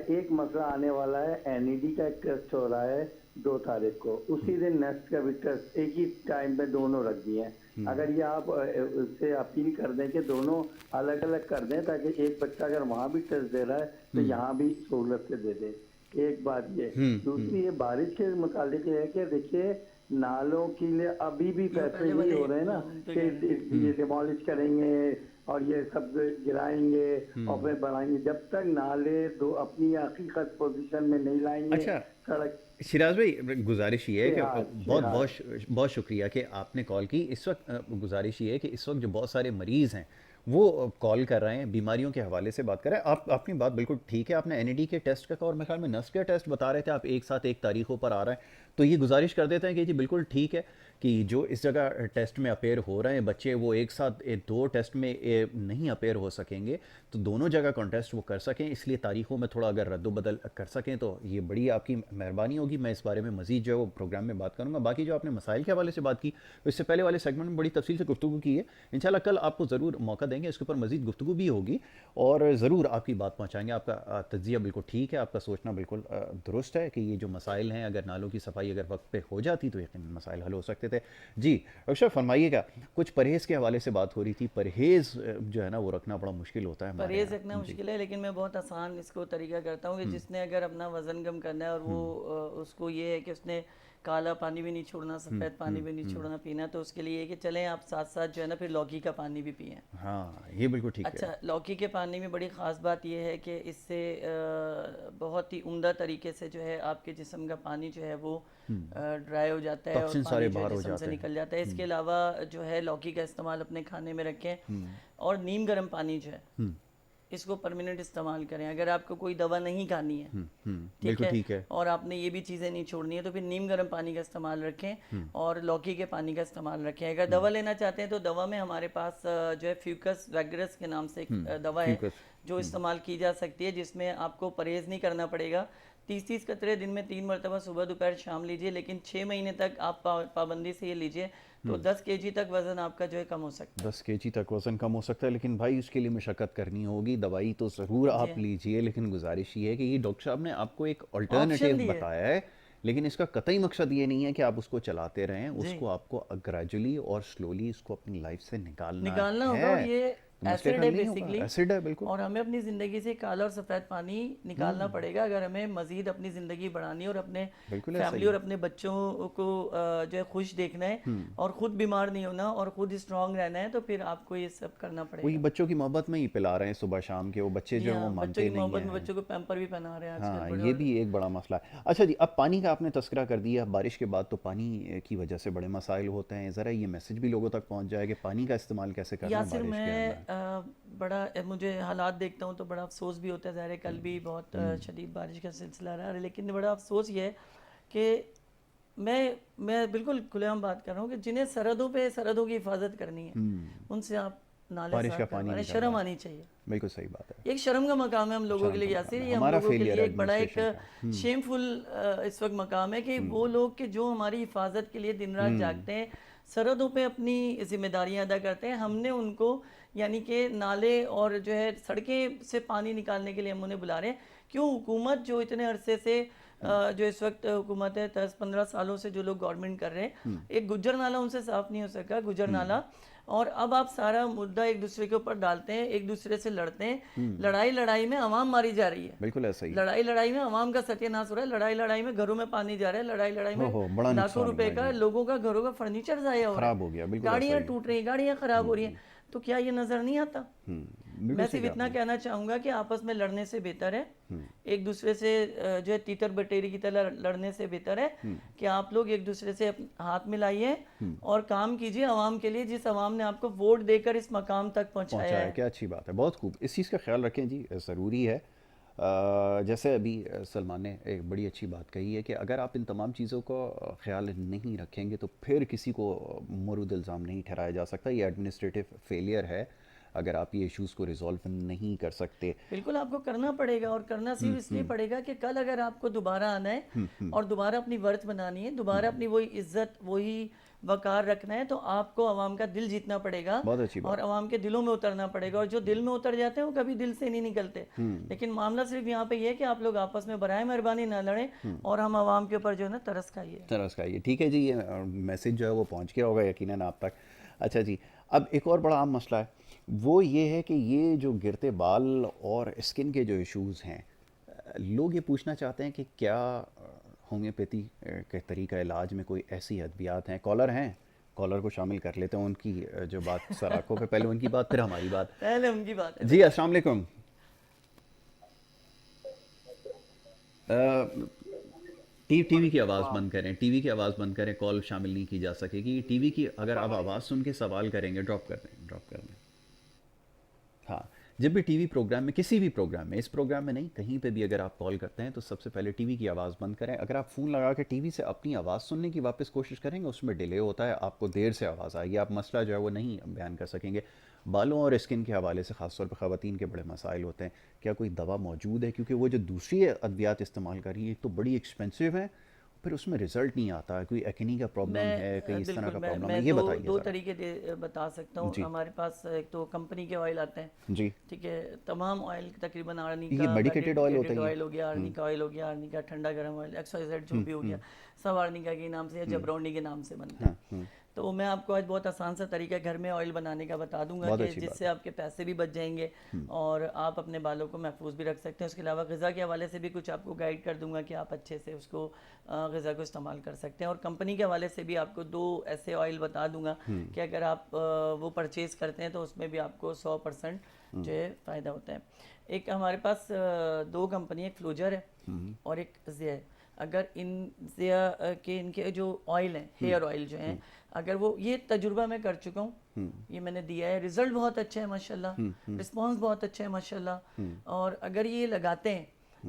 Speaker 8: ایک مسئلہ آنے والا ہے, NED کا ایک ٹیسٹ ہو رہا ہے 2 تاریخ کو, اسی دن نیکسٹ کا بھی ٹیسٹ ایک ہی ٹائم پہ دونوں رکھ دیے ہیں. اگر یہ آپ اس سے اپیل کر دیں کہ دونوں الگ الگ کر دیں تاکہ ایک بچہ اگر وہاں بھی ٹیسٹ دے رہا ہے تو یہاں بھی سہولت سے دے دیں. ایک بات یہ. دوسری یہ بارش کے متعلق یہ ہے کہ دیکھیے نالوں کے لیے ابھی بھی فیصلے نہیں ہو رہے نا کہ یہ ڈیمالش کریں گے اور یہ سب گرائیں گے اور پھر بڑھائیں گے, جب تک نالے اپنی حقیقت پوزیشن میں نہیں لائیں گے. سڑک
Speaker 2: شراز بھائی گزارش یہ ہے کہ بہت شکریہ کہ آپ نے کال کی. اس وقت گزارش یہ ہے کہ اس وقت جو بہت سارے مریض ہیں وہ کال کر رہے ہیں, بیماریوں کے حوالے سے بات کر رہے ہیں. آپ کی بات بالکل ٹھیک ہے. آپ نے NED کے ٹیسٹ کا کہا اور میرے خیال میں نسل کے ٹیسٹ بتا رہے تھے آپ, ایک ساتھ ایک تاریخوں پر آ رہے ہیں, تو یہ گزارش کر دیتے ہیں کہ جی بالکل ٹھیک ہے کہ جو اس جگہ ٹیسٹ میں اپیئر ہو رہے ہیں بچے وہ ایک ساتھ 2 ٹیسٹ میں نہیں اپیئر ہو سکیں گے, تو دونوں جگہ کانٹیسٹ وہ کر سکیں. اس لیے تاریخوں میں تھوڑا اگر رد و بدل کر سکیں تو یہ بڑی آپ کی مہربانی ہوگی. میں اس بارے میں مزید جو ہے وہ پروگرام میں بات کروں گا. باقی جو آپ نے مسائل کے حوالے سے بات کی اس سے پہلے والے سیگمنٹ میں بڑی تفصیل سے گفتگو کی ہے. انشاءاللہ کل آپ کو ضرور موقع دیں گے, اس کے اوپر مزید گفتگو بھی ہوگی اور ضرور آپ کی بات پہنچائیں گے. آپ کا تجزیہ بالکل ٹھیک ہے, آپ کا سوچنا بالکل درست ہے کہ یہ جو مسائل ہیں اگر نالوں کی صفائی اگر وقت پہ ہو جاتی تو یقیناً مسائل حل ہو سکتے تھے. جی ڈاکٹر صاحب فرمائیے گا, کچھ پرہیز کے حوالے سے بات ہو رہی تھی. پرہیز جو ہے نا وہ رکھنا بڑا مشکل ہوتا ہے.
Speaker 4: پرہیز رکھنا مشکل ہے, لیکن میں بہت آسان اس کو طریقہ کرتا ہوں کہ جس نے اگر اپنا وزن کم کرنا ہے اور وہ اس کو یہ ہے کہ اس نے کالا پانی بھی نہیں چھوڑنا, سفید پانی بھی نہیں چھوڑنا پینا, تو اس کے لیے یہ کہ چلیں آپ ساتھ ساتھ جو ہے نا پھر لوکی کا پانی بھی پئیں.
Speaker 2: ہاں یہ بالکل ٹھیک ہے.
Speaker 4: اچھا لوکی کے پانی میں بڑی خاص بات یہ ہے کہ اس سے بہت ہی عمدہ طریقے سے جو ہے آپ کے جسم کا پانی جو ہے وہ ڈرائی ہو جاتا ہے اور پانی جو ہے جسم سے نکل جاتا ہے. اس کے علاوہ جو ہے لوکی کا استعمال اپنے کھانے میں رکھیں اور نیم گرم پانی جو ہے اس کو پرماننٹ استعمال کریں. اگر آپ کو کوئی دوا نہیں کھانی ہے ٹھیک ہے اور آپ نے یہ بھی چیزیں نہیں چھوڑنی ہے تو پھر نیم گرم پانی کا استعمال رکھیں اور لوکی کے پانی کا استعمال رکھیں. اگر دوا لینا چاہتے ہیں تو دوا میں ہمارے پاس جو ہے فیوکس ویگرس کے نام سے ایک دوا ہے جو استعمال کی جا سکتی ہے, جس میں آپ کو پرہیز نہیں کرنا پڑے گا. 30 قطرے دن میں 3 مرتبہ صبح دوپہر شام لیجئے, لیکن 6 مہینے تک آپ پابندی سے یہ لیجئے تو 10 kg تک وزن آپ کا جو ہے کم ہو سکتا ہے.
Speaker 2: 10 kg تک وزن کم ہو سکتا ہے, لیکن بھائی اس کے لیے مشقت کرنی ہوگی. دوائی تو ضرور آپ لیجئے, لیکن گزارش یہ ہے کہ یہ ڈاکٹر صاحب نے آپ کو ایک الٹرنیٹیو بتایا ہے لیکن اس کا قطعی مقصد یہ نہیں ہے کہ آپ اس کو چلاتے رہیں, اس کو آپ کو گریجولی اور سلولی اس کو اپنی لائف سے نکالنا
Speaker 4: ہوگا. اور یہ ایسڈ ہے بیسیکلی,
Speaker 2: ایسڈ ہے بالکل,
Speaker 4: اور ہمیں اپنی زندگی سے کالا اور سفید پانی نکالنا پڑے گا اگر ہمیں مزید اپنی زندگی بڑھانی اور اپنے فیملی اور اپنے بچوں کو جو ہے خوش دیکھنا ہے اور خود بیمار نہیں ہونا اور خود اسٹرانگ رہنا ہے, تو پھر آپ کو یہ سب کرنا پڑے گا.
Speaker 2: وہی بچوں کی محبت میں ہی پلا رہے ہیں صبح شام کے, وہ بچے جو ہیں وہ مانتے نہیں ہیں,
Speaker 4: محبت میں بچوں کو پیمپر بھی پہنا رہے ہیں
Speaker 2: ہاں, یہ بھی ایک بڑا مسئلہ ہے. اچھا جی, اب پانی کا آپ نے تذکرہ کر دیا, بارش کے بعد تو پانی کی وجہ سے بڑے مسائل ہوتے ہیں, ذرا یہ میسج بھی لوگوں تک پہنچ جائے کہ پانی کا استعمال کیسے کرنا ہے بارش کے اندر.
Speaker 4: بڑا مجھے حالات دیکھتا ہوں تو بڑا افسوس بھی ہوتا ہے, ظاہر ہے کل بھی بہت شدید بارش کا سلسلہ رہا ہے, لیکن بڑا افسوس یہ ہے کہ میں بالکل کھلے عام بات کر رہا ہوں کہ جنہیں سرحدوں کی حفاظت کرنی ہے ان سے آپ نالے صاف کریں, شرم آنی چاہیے.
Speaker 2: بالکل صحیح بات ہے,
Speaker 4: ایک شرم کا مقام ہے ہم لوگوں کے لیے یاسر, یہ ہم لوگوں کے لیے ایک بڑا ایک شیم فل اس وقت مقام ہے کہ وہ لوگ کہ جو ہماری حفاظت کے لیے دن رات جاگتے ہیں, سرحدوں پہ اپنی ذمہ داریاں ادا کرتے ہیں, ہم نے ان کو یعنی کہ نالے اور جو ہے سڑکیں سے پانی نکالنے کے لیے ہم انہیں بلا رہے ہیں. کیوں حکومت جو اتنے عرصے سے جو اس وقت حکومت ہے 10-15 سالوں سے جو لوگ گورنمنٹ کر رہے ہیں, ایک گجر نالہ ان سے صاف نہیں ہو سکا, گجر نالہ, اور اب آپ سارا مدعا ایک دوسرے کے اوپر ڈالتے ہیں, ایک دوسرے سے لڑتے ہیں. لڑائی میں عوام ماری جا رہی ہے,
Speaker 2: بالکل ایسا ہی,
Speaker 4: لڑائی میں عوام کا ستیہ ناش ہو رہا ہے, لڑائی میں گھروں میں پانی جا رہا ہے, لڑائی میں لاکھوں روپے کا لوگوں کا گھروں کا فرنیچر ضائع ہو رہا ہے, گاڑیاں ٹوٹ رہی ہیں, گاڑیاں خراب ہو رہی ہیں. تو کیا یہ نظر نہیں آتا؟ میں صرف اتنا کہنا چاہوں گا کہ آپس میں لڑنے سے بہتر ہے, ایک دوسرے سے جو ہے تیتر بٹیری کی طرح لڑنے سے بہتر ہے کہ آپ لوگ ایک دوسرے سے ہاتھ ملائیے اور کام کیجئے عوام کے لیے, جس عوام نے آپ کو ووٹ دے کر اس مقام تک پہنچایا ہے.
Speaker 2: کیا اچھی بات ہے, بہت خوب, اس چیز کا خیال رکھیں جی, ضروری ہے. جیسے ابھی سلمان نے ایک بڑی اچھی بات کہی ہے کہ اگر آپ ان تمام چیزوں کو خیال نہیں رکھیں گے تو پھر کسی کو مورد الزام نہیں ٹھہرایا جا سکتا. یہ ایڈمنسٹریٹو فیلئر ہے اگر آپ یہ ایشوز کو ریزولو نہیں کر سکتے.
Speaker 4: بالکل آپ کو کرنا پڑے گا, اور کرنا صرف اس لیے پڑے گا کہ کل اگر آپ کو دوبارہ آنا ہے اور دوبارہ اپنی ورث بنانی ہے, دوبارہ اپنی وہی عزت وہی وقار رکھنا ہے, تو آپ کو عوام کا دل جیتنا پڑے گا اور عوام کے دلوں میں اترنا پڑے گا. اور جو دل میں اتر جاتے ہیں وہ کبھی دل سے نہیں نکلتے. لیکن معاملہ صرف یہاں پہ یہ ہے کہ آپ لوگ آپس میں برائے مہربانی نہ لڑیں اور ہم عوام کے اوپر جو ہے نا ترس کھائیے.
Speaker 2: ٹھیک ہے جی, یہ میسج جو ہے وہ پہنچ گیا ہوگا یقیناً آپ تک. اچھا جی, اب ایک اور بڑا عام مسئلہ ہے, وہ یہ ہے کہ یہ جو گرتے بال اور اسکن کے جو ایشوز ہیں, لوگ یہ پوچھنا چاہتے ہیں کہ کیا ہومیوپیتھی کے طریقہ علاج میں کوئی ایسی ادویات ہیں. کالر کو شامل کر لیتے ہیں, ان کی جو بات سر آنکھوں پہ, پہلے ان کی بات پھر ہماری بات.
Speaker 4: پہلے ان کی بات.
Speaker 2: جی السلام علیکم. ٹی وی کی آواز بند کریں, کال شامل نہیں کی جا سکے گی. ٹی وی کی اگر آپ آواز سن کے سوال کریں گے, ڈراپ کر دیں. ہاں, جب بھی ٹی وی پروگرام میں, کسی بھی پروگرام میں, اس پروگرام میں نہیں, کہیں پہ بھی اگر آپ کال کرتے ہیں تو سب سے پہلے ٹی وی کی آواز بند کریں. اگر آپ فون لگا کے ٹی وی سے اپنی آواز سننے کی واپس کوشش کریں گے, اس میں ڈیلے ہوتا ہے, آپ کو دیر سے آواز آئے گی, آپ مسئلہ جو ہے وہ نہیں بیان کر سکیں گے. بالوں اور اسکن کے حوالے سے خاص طور پہ خواتین کے بڑے مسائل ہوتے ہیں. کیا کوئی دوا موجود ہے؟ کیونکہ وہ جو دوسری ادویات استعمال کر رہی ہیں ایک تو بڑی ایکسپینسو ہیں, پھر اس میں رزلٹ نہیں آتا. کوئی ایکنی کا پرابلم ہے, کئی اس طرح کا پرابلم ہے, یہ بتائیے.
Speaker 4: دو طریقے بتا سکتا ہوں. ہمارے پاس ایک تو کمپنی کے آئل آتے ہیں,
Speaker 2: جی
Speaker 4: ٹھیک ہے, تمام آئل تقریباً آرنی
Speaker 2: کا میڈیکیٹڈ آئل
Speaker 4: ہو گیا, آرنی کا آئل ہو گیا, آرنی کا ٹھنڈا گرم آئل, XYZ جو بھی ہو گیا, سب آرنیکا کے نام سے یا جبرونی کے نام سے بنتا ہے. تو میں آپ کو آج بہت آسان سا طریقہ گھر میں آئل بنانے کا بتا دوں گا, کہ جس سے آپ کے پیسے بھی بچ جائیں گے اور آپ اپنے بالوں کو محفوظ بھی رکھ سکتے ہیں. اس کے علاوہ غذا کے حوالے سے بھی کچھ آپ کو گائیڈ کر دوں گا کہ آپ اچھے سے اس کو غذا کو استعمال کر سکتے ہیں. اور کمپنی کے حوالے سے بھی آپ کو 2 ایسے آئل بتا دوں گا کہ اگر آپ وہ پرچیز کرتے ہیں تو اس میں بھی آپ کو 100% جو ہے فائدہ ہوتا ہے. ایک ہمارے پاس 2 کمپنی, ایک فلوجر ہے اور ایک زیا ہے. اگر ان کے جو آئل ہیں, ہیئر آئل جو ہیں, اگر وہ, یہ تجربہ میں کر چکا ہوں, یہ میں نے دیا ہے, رزلٹ بہت اچھا ہے ماشاءاللہ, رسپانس بہت اچھا ہے ماشاءاللہ. اور اگر یہ لگاتے ہیں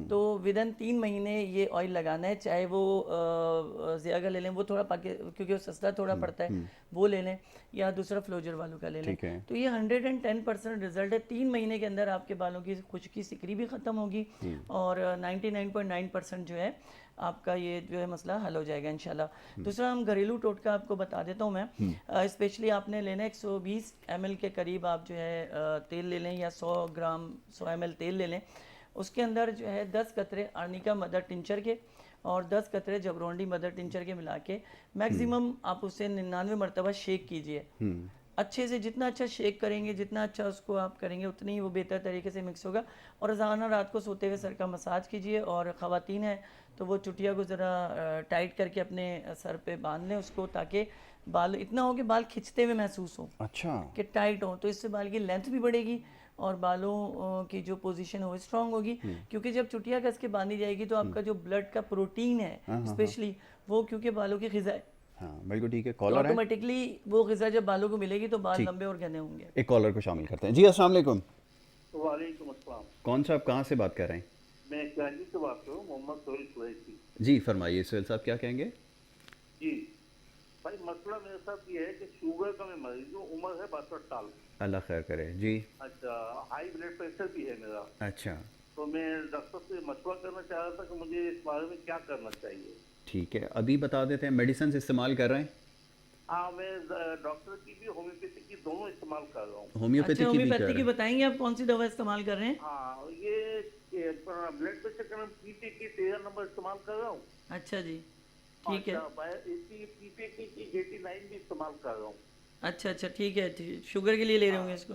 Speaker 4: تو ودن 3 مہینے یہ آئل لگانا ہے, چاہے وہ زیا کا لے لیں, وہ تھوڑا کیونکہ وہ سستا تھوڑا پڑتا ہے, وہ لے لیں, یا دوسرا فلوجر والوں کا لے لیں. تو یہ 110% رزلٹ ہے. 3 مہینے کے اندر آپ کے بالوں کی خشکی سکری بھی ختم ہوگی اور 99.9% جو ہے آپ کا یہ جو ہے مسئلہ حل ہو جائے گا انشاءاللہ. دوسرا ہم گھریلو ٹوٹکا آپ کو بتا دیتا ہوں میں. اسپیشلی آپ نے لینا 120 ml کے قریب آپ جو ہے تیل لے لیں, یا 100 ml تیل لے لیں. اس کے اندر جو ہے 10 قطرے آرنیکا مدر ٹنچر کے اور 10 قطرے جبرونڈی مدر ٹنچر کے ملا کے میکسیمم آپ اسے 99 مرتبہ شیک کیجئے. اچھے سے جتنا اچھا شیک کریں گے, جتنا اچھا اس کو آپ کریں گے, اتنی وہ بہتر طریقے سے مکس ہوگا. اور روزانہ رات کو سوتے ہوئے سر کا مساج کیجئے. اور خواتین ہیں تو وہ چٹیا کو ذرا ٹائٹ کر کے اپنے سر پہ باندھ لیں اس کو, تاکہ بال اتنا ہو کہ بال کھچتے ہوئے محسوس ہو,
Speaker 2: اچھا
Speaker 4: کہ ٹائٹ ہو. تو اس سے بال کی لینتھ بھی بڑھے گی اور بالوں کی جو پوزیشن ہو اسٹرانگ ہوگی. کیونکہ جب چٹیا کس کے باندھی جائے گی تو آپ کا جو بلڈ کا پروٹین ہے اسپیشلی وہ, کیونکہ بالوں کی غذا ہے,
Speaker 2: ہاں بالکل ٹھیک ہے, کالر ہے,
Speaker 4: آٹومیٹکلی وہ غذا جب بالوں کو ملے گی تو بال لمبے اور گھنے ہوں گے.
Speaker 2: ایک کالر کو شامل کرتے ہیں. جی السلام علیکم.
Speaker 9: وعلیکم السلام.
Speaker 2: کون صاحب کہاں سے بات کر رہے ہیں؟
Speaker 9: میں کراچی سے بات کر رہا ہوں, محمد سہیل قریشی.
Speaker 2: جی فرمائیے سہیل صاحب, کیا کہیں گے؟
Speaker 9: جی بھائی, مسئلہ میرے ساتھ یہ ہے کہ شوگر کا میں مریض ہوں, عمر ہے 62 سال.
Speaker 2: اللہ خیر کرے. جی
Speaker 9: اچھا, ہائی بلڈ پریشر بھی ہے میرا.
Speaker 2: اچھا,
Speaker 9: تو میں ڈاکٹر سے مشورہ کرنا چاہ رہا تھا کہ مجھے اس بارے میں کیا کرنا چاہیے.
Speaker 2: ٹھیک ہے, ابھی بتا دیتے ہیں. میڈیسنز استعمال کر رہے ہیں؟
Speaker 9: ہاں, میں ڈاکٹر کی بھی ہومیوپیتھی کی دونوں استعمال کر رہا ہوں.
Speaker 4: ہومیوپیتھی کی بتائیں گے آپ کون سی دوا استعمال کر رہے ہیں؟
Speaker 9: ہاں, یہ بلڈ پریشر کا پی پی کی 13 نمبر استعمال کر رہا ہوں.
Speaker 4: اچھا جی ٹھیک ہے.
Speaker 9: پی پی کی 89 بھی استعمال کر رہا ہوں.
Speaker 4: اچھا اچھا ٹھیک ہے. شوگر کے لیے لے رہے ہوں گے اس کو؟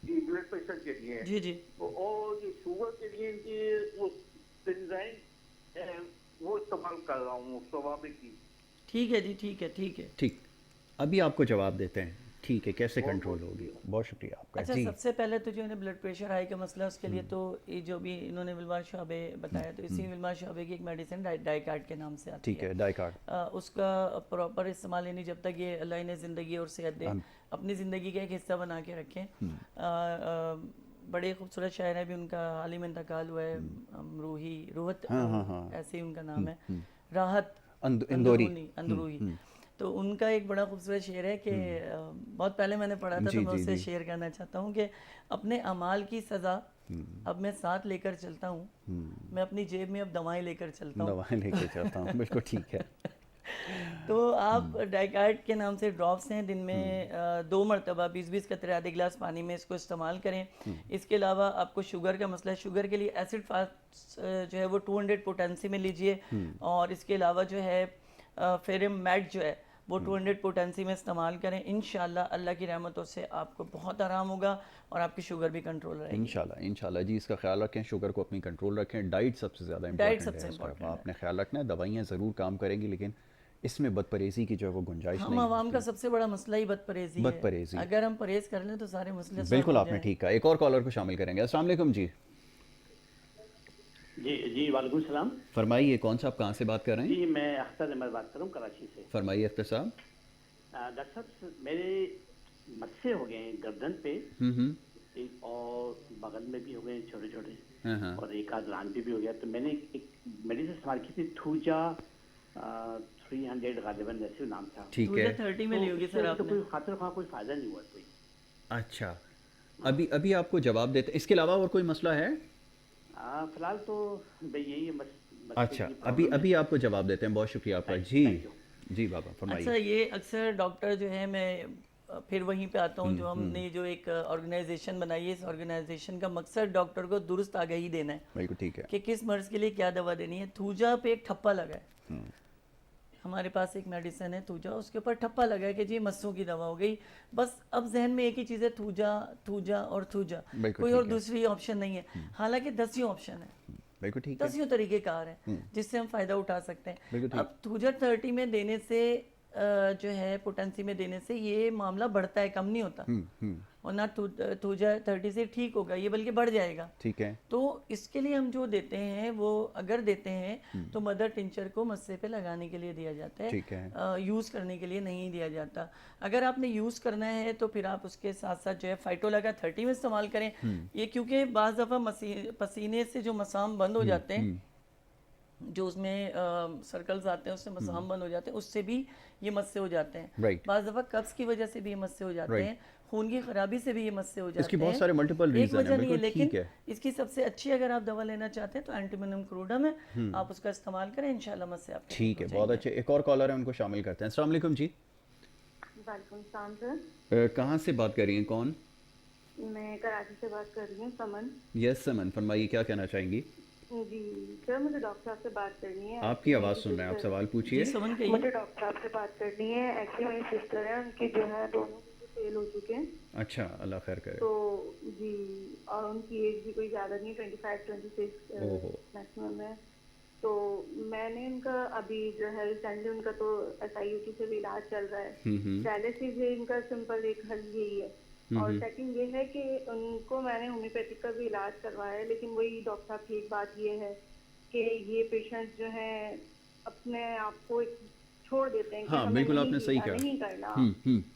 Speaker 9: جی بلڈ پریشر کے لیے.
Speaker 4: جی جی.
Speaker 9: اور یہ شوگر کے لیے ان کی وہ سنزائم وہ استعمال کر رہا ہوں, صوابے کی.
Speaker 4: ٹھیک ہے جی ٹھیک ہے ٹھیک ہے.
Speaker 2: ٹھیک, ابھی آپ کو جواب دیتے ہیں. ٹھیک ہے, کیسے کنٹرول ہوگی؟ بہت شکریہ آپ کا.
Speaker 4: اچھا, سب سے پہلے تو جو ہے بلڈ پریشر ہائی کا مسئلہ, اس کے لیے تو یہ جو بھی انہوں نے ولوار شعبے بتایا, تو اسی ولوار شعبے کی ایک میڈیسن ڈائیکارڈ کے نام سے آتی ہے.
Speaker 2: ٹھیک ہے, ڈائیکارڈ.
Speaker 4: اس کا پراپر استعمال, یعنی جب تک یہ اللہ انہیں زندگی اور صحت دے, اپنی زندگی کا ایک حصہ بنا کے رکھیں. بڑے خوبصورت شاعر ہے بھی, ان کا حال ہی میں انتقال ہوا ہے, روحت ایسے ہی ان کا نام ہے, راحت اندروہی. تو ان کا ایک بڑا خوبصورت شعر ہے کہ بہت پہلے میں نے پڑھا تھا, تو میں اسے شیئر کرنا چاہتا ہوں کہ اپنے اعمال کی سزا اب میں ساتھ لے کر چلتا ہوں, میں اپنی جیب میں اب دوائیں لے کر چلتا ہوں.
Speaker 2: بالکل ٹھیک ہے.
Speaker 4: تو آپ ڈائیکارڈ کے نام سے ڈراپس ہیں, دن میں 2 مرتبہ 20-20 قطرے آدھے گلاس پانی میں اس کو استعمال کریں. اس کے علاوہ آپ کو شوگر کا مسئلہ ہے, شوگر کے لیے ایسڈ فاسٹ جو ہے وہ 200 پوٹینسی میں لیجئے. اور اس کے علاوہ جو ہے فیرم میٹ جو ہے وہ 200 پوٹینسی میں استعمال کریں. انشاءاللہ اللہ کی رحمتوں سے آپ کو بہت آرام ہوگا اور آپ کی شوگر بھی کنٹرول رہے گی
Speaker 2: انشاءاللہ. جی اس کا خیال رکھیں, شوگر کو اپنی کنٹرول رکھیں. ڈائٹ سب سے زیادہ امپورٹنٹ ہے, آپ نے خیال رکھنا ہے. دوائیاں ضرور کام کریں گی, لیکن اس میں بد پرہیزی کی جو ہے وہ گنجائش نہیں.
Speaker 4: ہم عوام کا سب سے بڑا مسئلہ ہی بد پرہیزی ہے. اگر ہم پرہیز کر لیں تو سارے مسئلے
Speaker 2: بالکل آپ نے ٹھیک کہا. ایک اور کالر کو شامل کریں گے. السلام علیکم. جی
Speaker 10: جی وعلیکم السلام.
Speaker 2: فرمائیے, کون صاحب کہاں سے بات کر رہے ہیں؟
Speaker 10: جی میں اختر احمد بات کر رہا ہوں کراچی سے.
Speaker 2: فرمائیے اختر صاحب.
Speaker 10: ڈاکٹر صاحب میرے مسئلے ہو گئے ہیں گردن پہ, اور بغل میں بھی ہو گئے چھوٹے چھوٹے, اور ایک آدھ ران پہ بھی ہو گیا. تو میں نے ایک میڈیسن استعمال کی تھی, تھوجا 300 غالباً ایسے نام تھا.
Speaker 2: ٹھیک ہے,
Speaker 4: 30 میں لی ہوگی سر آپ نے.
Speaker 10: کوئی خاطر خواہ کوئی فائدہ نہیں ہوا کوئی.
Speaker 2: اچھا, ابھی آپ کو جواب دیتے. اس کے علاوہ اور کوئی مسئلہ ہے؟
Speaker 10: فی الحال تو یہی ہے.
Speaker 2: اچھا, ابھی آپ کو جواب دیتے ہیں. بہت شکریہ آپ کا. جی بابا فرمائیے.
Speaker 4: اچھا, یہ اکثر ڈاکٹر جو ہے, میں پھر وہیں پہ آتا ہوں, جو ہم نے جو ایک آرگنائزیشن بنائی ہے, اس آرگنائزیشن کا مقصد ڈاکٹر کو درست آگاہی دینا ہے.
Speaker 2: بالکل ٹھیک ہے.
Speaker 4: کہ کس مرض کے لیے کیا دوا دینی ہے. تھوجا پہ ایک ٹھپا لگا ہے, ہمارے پاس ایک میڈیسن ہے تھوجا, اس کے اوپر ٹھپا لگا ہے کہ جی مسوں کی دوا ہو گئی. بس اب ذہن میں ایک ہی چیز ہے, تھوجا اور تھوجا, کوئی اور دوسری آپشن نہیں ہے. حالانکہ 10 آپشن ہے, 10 طریقے کار ہیں جس سے ہم فائدہ اٹھا سکتے ہیں. اب تھوجا 30 میں دینے سے جو ہے پوٹینسی میں دینے سے یہ معاملہ بڑھتا ہے, کم نہیں ہوتا. اور نہ تھوجا 30 سے ٹھیک ہوگا یہ, بلکہ بڑھ جائے گا.
Speaker 2: ٹھیک ہے.
Speaker 4: تو اس کے لیے ہم جو دیتے ہیں وہ اگر دیتے ہیں تو مدر ٹنچر کو مسے پہ لگانے کے لیے دیا جاتا ہے, یوز کرنے کے لیے نہیں دیا جاتا. اگر آپ نے یوز کرنا ہے تو پھر آپ اس کے ساتھ ساتھ جو ہے فائٹولاگا 30 میں استعمال کریں. یہ کیونکہ بعض دفعہ پسینے سے جو مسام بند ہو جاتے ہیں, جو اس میں سرکلز آتے ہیں اس سے مسام بند ہو جاتے ہیں, اس سے بھی یہ مسے ہو جاتے ہیں. بعض دفعہ قبض کی وجہ سے بھی یہ مسے ہو جاتے ہیں, خون کی خرابی سے بھی یہ مسے ہو جاتے ہیں.
Speaker 2: اس کی بہت سارے ملٹیپل ریزن ہیں.
Speaker 4: ایک وجہ نہیں ہے, لیکن اس کی سب سے اچھی اگر آپ دوا لینا چاہتے ہیں تو اینٹیمونیم کروڈم ہے, آپ اس کا استعمال کریں, انشاءاللہ مسے آپ
Speaker 2: ٹھیک ہے. بہت اچھے. ایک اور کالر ہے, ان کو شامل کرتے ہیں. السلام علیکم. جی
Speaker 11: وعلیکم السلام سر.
Speaker 2: کہاں سے بات کر رہی ہیں, کون؟
Speaker 11: میں کراچی سے بات کر رہی ہوں, سمن.
Speaker 2: یس سمن, فرمائیے کیا کہنا چاہیں گی؟
Speaker 11: جی سر مجھے ڈاکٹر صاحب سے بات کرنی ہے.
Speaker 2: آپ کی آواز سن رہے ہیں, آپ سوال پوچھیے.
Speaker 11: مجھے ڈاکٹر صاحب سے بات کرنی ہے. ایکچولی میری سسٹر ہے, ان کے جو ہے دونوں فیل ہو چکے ہیں.
Speaker 2: اچھا, اللہ خیر کرے.
Speaker 11: تو جی, اور ان کی ایج بھی کوئی زیادہ نہیں, 25-26 میکسیمم ہے. تو میں نے ان کا ابھی جو ہے ریسنٹلی ان کا تو SIUT سے بھی علاج چل رہا ہے. ڈائلسس ہے ان کا سمپل ایک حل یہی ہے. اور سیکنڈ یہ ہے کہ ان کو میں نے ہومیوپیتھک کا بھی علاج کروایا ہے, لیکن وہی ڈاکٹر صاحب کی ایک بات یہ ہے کہ یہ پیشنٹ جو ہیں اپنے آپ کو چھوڑ دیتے ہیں کہ ہمیں نہیں کرنا.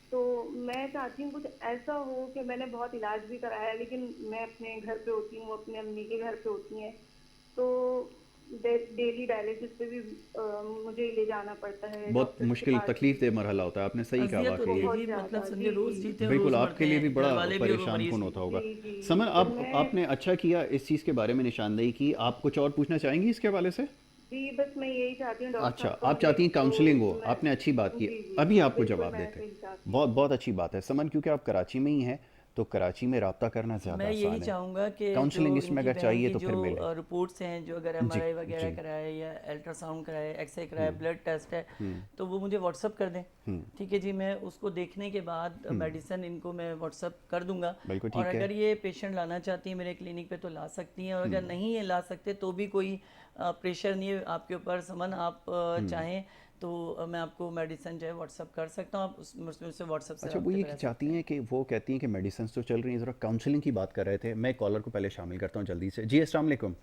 Speaker 11: تو میں چاہتی ہوں کچھ ایسا ہو کہ میں نے بہت علاج بھی کرایا ہے, لیکن میں اپنے گھر پہ ہوتی ہوں, اپنے امی کے گھر پہ ہوتی ہیں, تو ڈیلی ڈائلسس پہ بھی مجھے لے جانا پڑتا ہے.
Speaker 2: بہت مشکل تکلیف دہ مرحلہ ہوتا ہے, آپ نے صحیح کہا. واقعی بالکل آپ کے لیے بھی بڑا پریشان کن ہوتا ہوگا. سمن, آپ نے اچھا کیا اس چیز کے بارے میں نشاندہی کی. آپ کچھ اور پوچھنا چاہیں گی اس کے حوالے سے؟
Speaker 11: جی بس میں یہی چاہتی ہوں.
Speaker 2: اچھا, آپ چاہتی ہیں کاؤنسلنگ ہو, آپ نے اچھی بات کی. ابھی آپ کو جواب دیتے ہیں. بہت اچھی بات ہے سمن, کیونکہ آپ کراچی میں ہی ہیں تو کراچی میں رابطہ کرنا زیادہ آسان ہے.
Speaker 4: میں یہی چاہوں گا کہ
Speaker 2: کاؤنسلنگ اس میں اگر چاہیے تو پھر ملے.
Speaker 4: جو رپورٹس ہیں, جو اگر MRI وغیرہ کرائے یا الٹرا ساؤنڈ کرائے, ایکس رے کرائے, بلڈ ٹیسٹ ہے, تو وہ مجھے واٹس اپ کر دیں. ٹھیک ہے جی, میں اس کو دیکھنے کے بعد میڈیسن ان کو میں واٹس اپ کر دوں گا. اور اگر یہ پیشنٹ لانا چاہتی ہیں میرے کلینک پہ تو لا سکتی ہیں, اور اگر نہیں لا سکتے تو بھی کوئی پریشر نہیں ہے آپ کے اوپر. سمن, آپ چاہیں تو میں آپ کو میڈیسن جو ہے واٹس اپ کر سکتا ہوں, آپ اس میں سے واٹس اپ سے.
Speaker 2: اچھا, وہ یہ چاہتی ہیں کہ وہ کہتی ہیں کہ میڈیسنس تو چل رہی ہیں, ذرا کاؤنسلنگ کی بات کر رہے تھے. میں کالر کو پہلے شامل کرتا ہوں جلدی سے. جی السلام علیکم.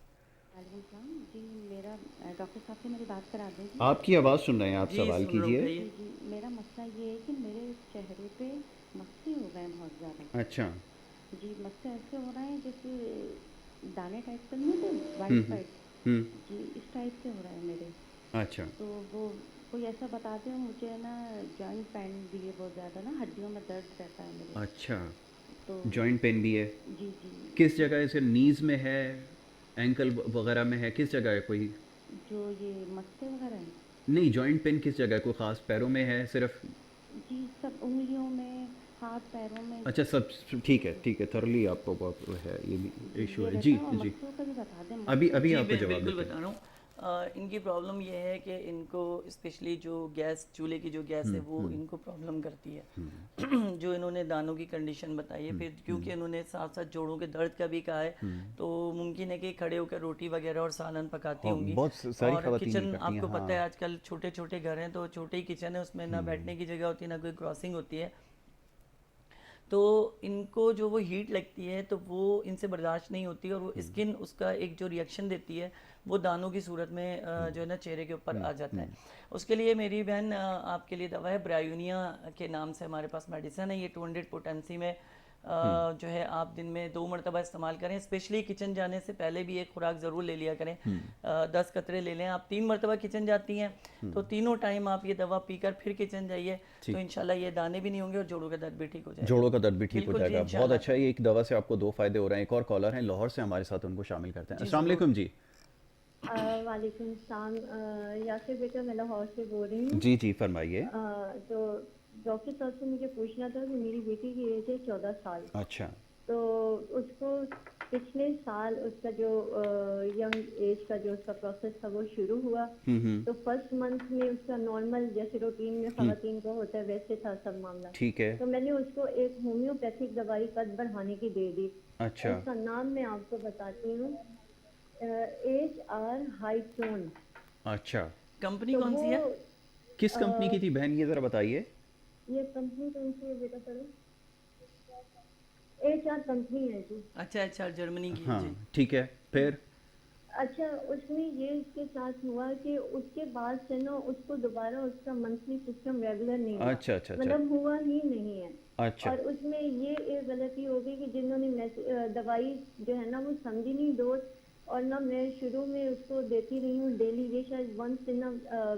Speaker 12: وعلیکم السلام. جی میرا ڈاکٹر صاحب سے میری بات کرا دیں.
Speaker 2: آپ کی آواز سن رہے ہیں, آپ سوال کیجیے.
Speaker 12: جی میرا مسئلہ یہ ہے کہ میرے چہرے پہ مسئلے ہو گئے ہیں بہت زیادہ.
Speaker 2: اچھا
Speaker 12: جی, مسئلے ایسے ہو رہے ہیں جیسے دانے ٹائپ سے نہیں ہوتے, وائٹ وائٹ, جی اس ٹائپ سے ہو رہا ہے میرے.
Speaker 2: اچھا,
Speaker 12: تو وہ کوئی ایسا بتاتے ہو مجھے نا. جوائنٹ پین بھی ہے بہت زیادہ نا, ہڈیوں میں درد رہتا ہے میرے.
Speaker 2: اچھا, تو جوائنٹ پین بھی ہے.
Speaker 12: جی جی.
Speaker 2: کس جگہ ہے, نیز میں ہے, اینکل وغیرہ میں ہے, کس جگہ ہے کوئی
Speaker 12: جو یہ مسئلے وغیرہ ہیں؟ نہیں,
Speaker 2: جوائنٹ پین کس جگہ ہے, کوئی خاص پیروں میں ہے صرف؟
Speaker 12: جی سب انگلیوں میں, ہاتھ پیروں میں.
Speaker 2: اچھا سب ٹھیک ہے, ٹھیک ہے, تھرلی آپ کو بہت ہے یہ بھی ایشو ہے. جی جی, ابھی آپ کو جواب
Speaker 4: بتا رہا ہوں. ان کی پرابلم یہ ہے کہ ان کو اسپیشلی جو گیس, چولہے کی جو گیس ہے وہ ان کو پرابلم کرتی ہے. جو انہوں نے دانوں کی کنڈیشن بتائی ہے, پھر کیونکہ انہوں نے ساتھ ساتھ جوڑوں کے درد کا بھی کہا ہے, تو ممکن ہے کہ کھڑے ہو کر روٹی وغیرہ اور سالن پکاتی ہوں گی. اور کچن آپ کو پتہ ہے آج کل چھوٹے چھوٹے گھر ہیں, تو چھوٹے ہی کچن ہے, اس میں نہ بیٹھنے کی جگہ ہوتی ہے, نہ کوئی کراسنگ ہوتی ہے. تو ان کو جو وہ ہیٹ لگتی ہے تو وہ ان سے برداشت نہیں ہوتی, اور وہ اسکن اس کا ایک جو ریئیکشن دیتی ہے وہ دانوں کی صورت میں جو ہے نا چہرے کے اوپر آ جاتا ہے. اس کے لیے میری بہن آپ کے لیے دوا ہے, برایونیا کے نام سے ہمارے پاس میڈیسن ہے. یہ 200 پوٹینسی میں جو ہے آپ دن میں 2 مرتبہ استعمال کریں. اسپیشلی کچن جانے سے پہلے بھی ایک خوراک ضرور لے لیا کریں, 10 قطرے لے لیں. آپ 3 مرتبہ کچن جاتی ہیں تو تینوں ٹائم آپ یہ دوا پی کر پھر کچن جائیے, تو انشاءاللہ یہ دانے بھی نہیں ہوں گے اور جوڑوں کا درد بھی ٹھیک ہو جائے گا.
Speaker 2: جوڑوں کا درد بھی ٹھیک ہو جائے گا. بہت اچھا, یہ ایک دوا سے آپ کو 2 فائدے ہو رہے ہیں. ایک اور کالر ہیں لاہور سے ہمارے ساتھ, ان کو شامل کرتے ہیں. السلام علیکم. جی
Speaker 13: وعلیکم السلام. یاسر بیٹا, میں لاہور سے بول رہی ہوں.
Speaker 2: جی جی فرمائیے.
Speaker 13: تو ڈاکٹر صاحب سے مجھے پوچھنا تھا کہ میری بیٹی کی ایج ہے 14 سال.
Speaker 2: اچھا,
Speaker 13: تو اس کو پچھلے سال اس کا جو ینگ ایج کا جو اس کا پروسیس تھا وہ شروع ہوا, تو فرسٹ منتھ میں اس کا نارمل جیسے روٹین میں خواتین کو ہوتا ہے ویسے تھا سب معاملہ.
Speaker 2: ٹھیک ہے.
Speaker 13: تو میں نے اس کو ایک ہومیوپیتھک دوائی قد بڑھانے کی دے دی.
Speaker 2: اچھا,
Speaker 13: اس کا نام میں آپ کو بتاتی ہوں, HR ہائیٹون.
Speaker 2: اچھا,
Speaker 4: کمپنی کون سی ہے,
Speaker 2: کس کمپنی کی تھی بہن, یہ ذرا بتائیے.
Speaker 13: یہ کمپنی کون سی ہے بیٹا؟ چلو HR کمپنی ہے جی.
Speaker 4: اچھا اچھا, جرمنی کی.
Speaker 2: ہاں ٹھیک ہے. پھر
Speaker 13: اچھا, اس میں یہ اس کے ساتھ ہوا کہ اس کے بعد سے نا اس کو دوبارہ اس کا منتھلی سسٹم ریگولر نہیں ہوا.
Speaker 2: اچھا اچھا,
Speaker 13: مطلب ہوا ہی نہیں ہے.
Speaker 2: اچھا,
Speaker 13: اور اس میں یہ ایک غلطی ہو گئی کہ جنہوں نے دوائی جو ہے نا وہ سمجھی نہیں ڈوز, اور نہ میں شروع میں اس کو دیتی رہی ہوں ڈیلی, یہ شاید ونس ان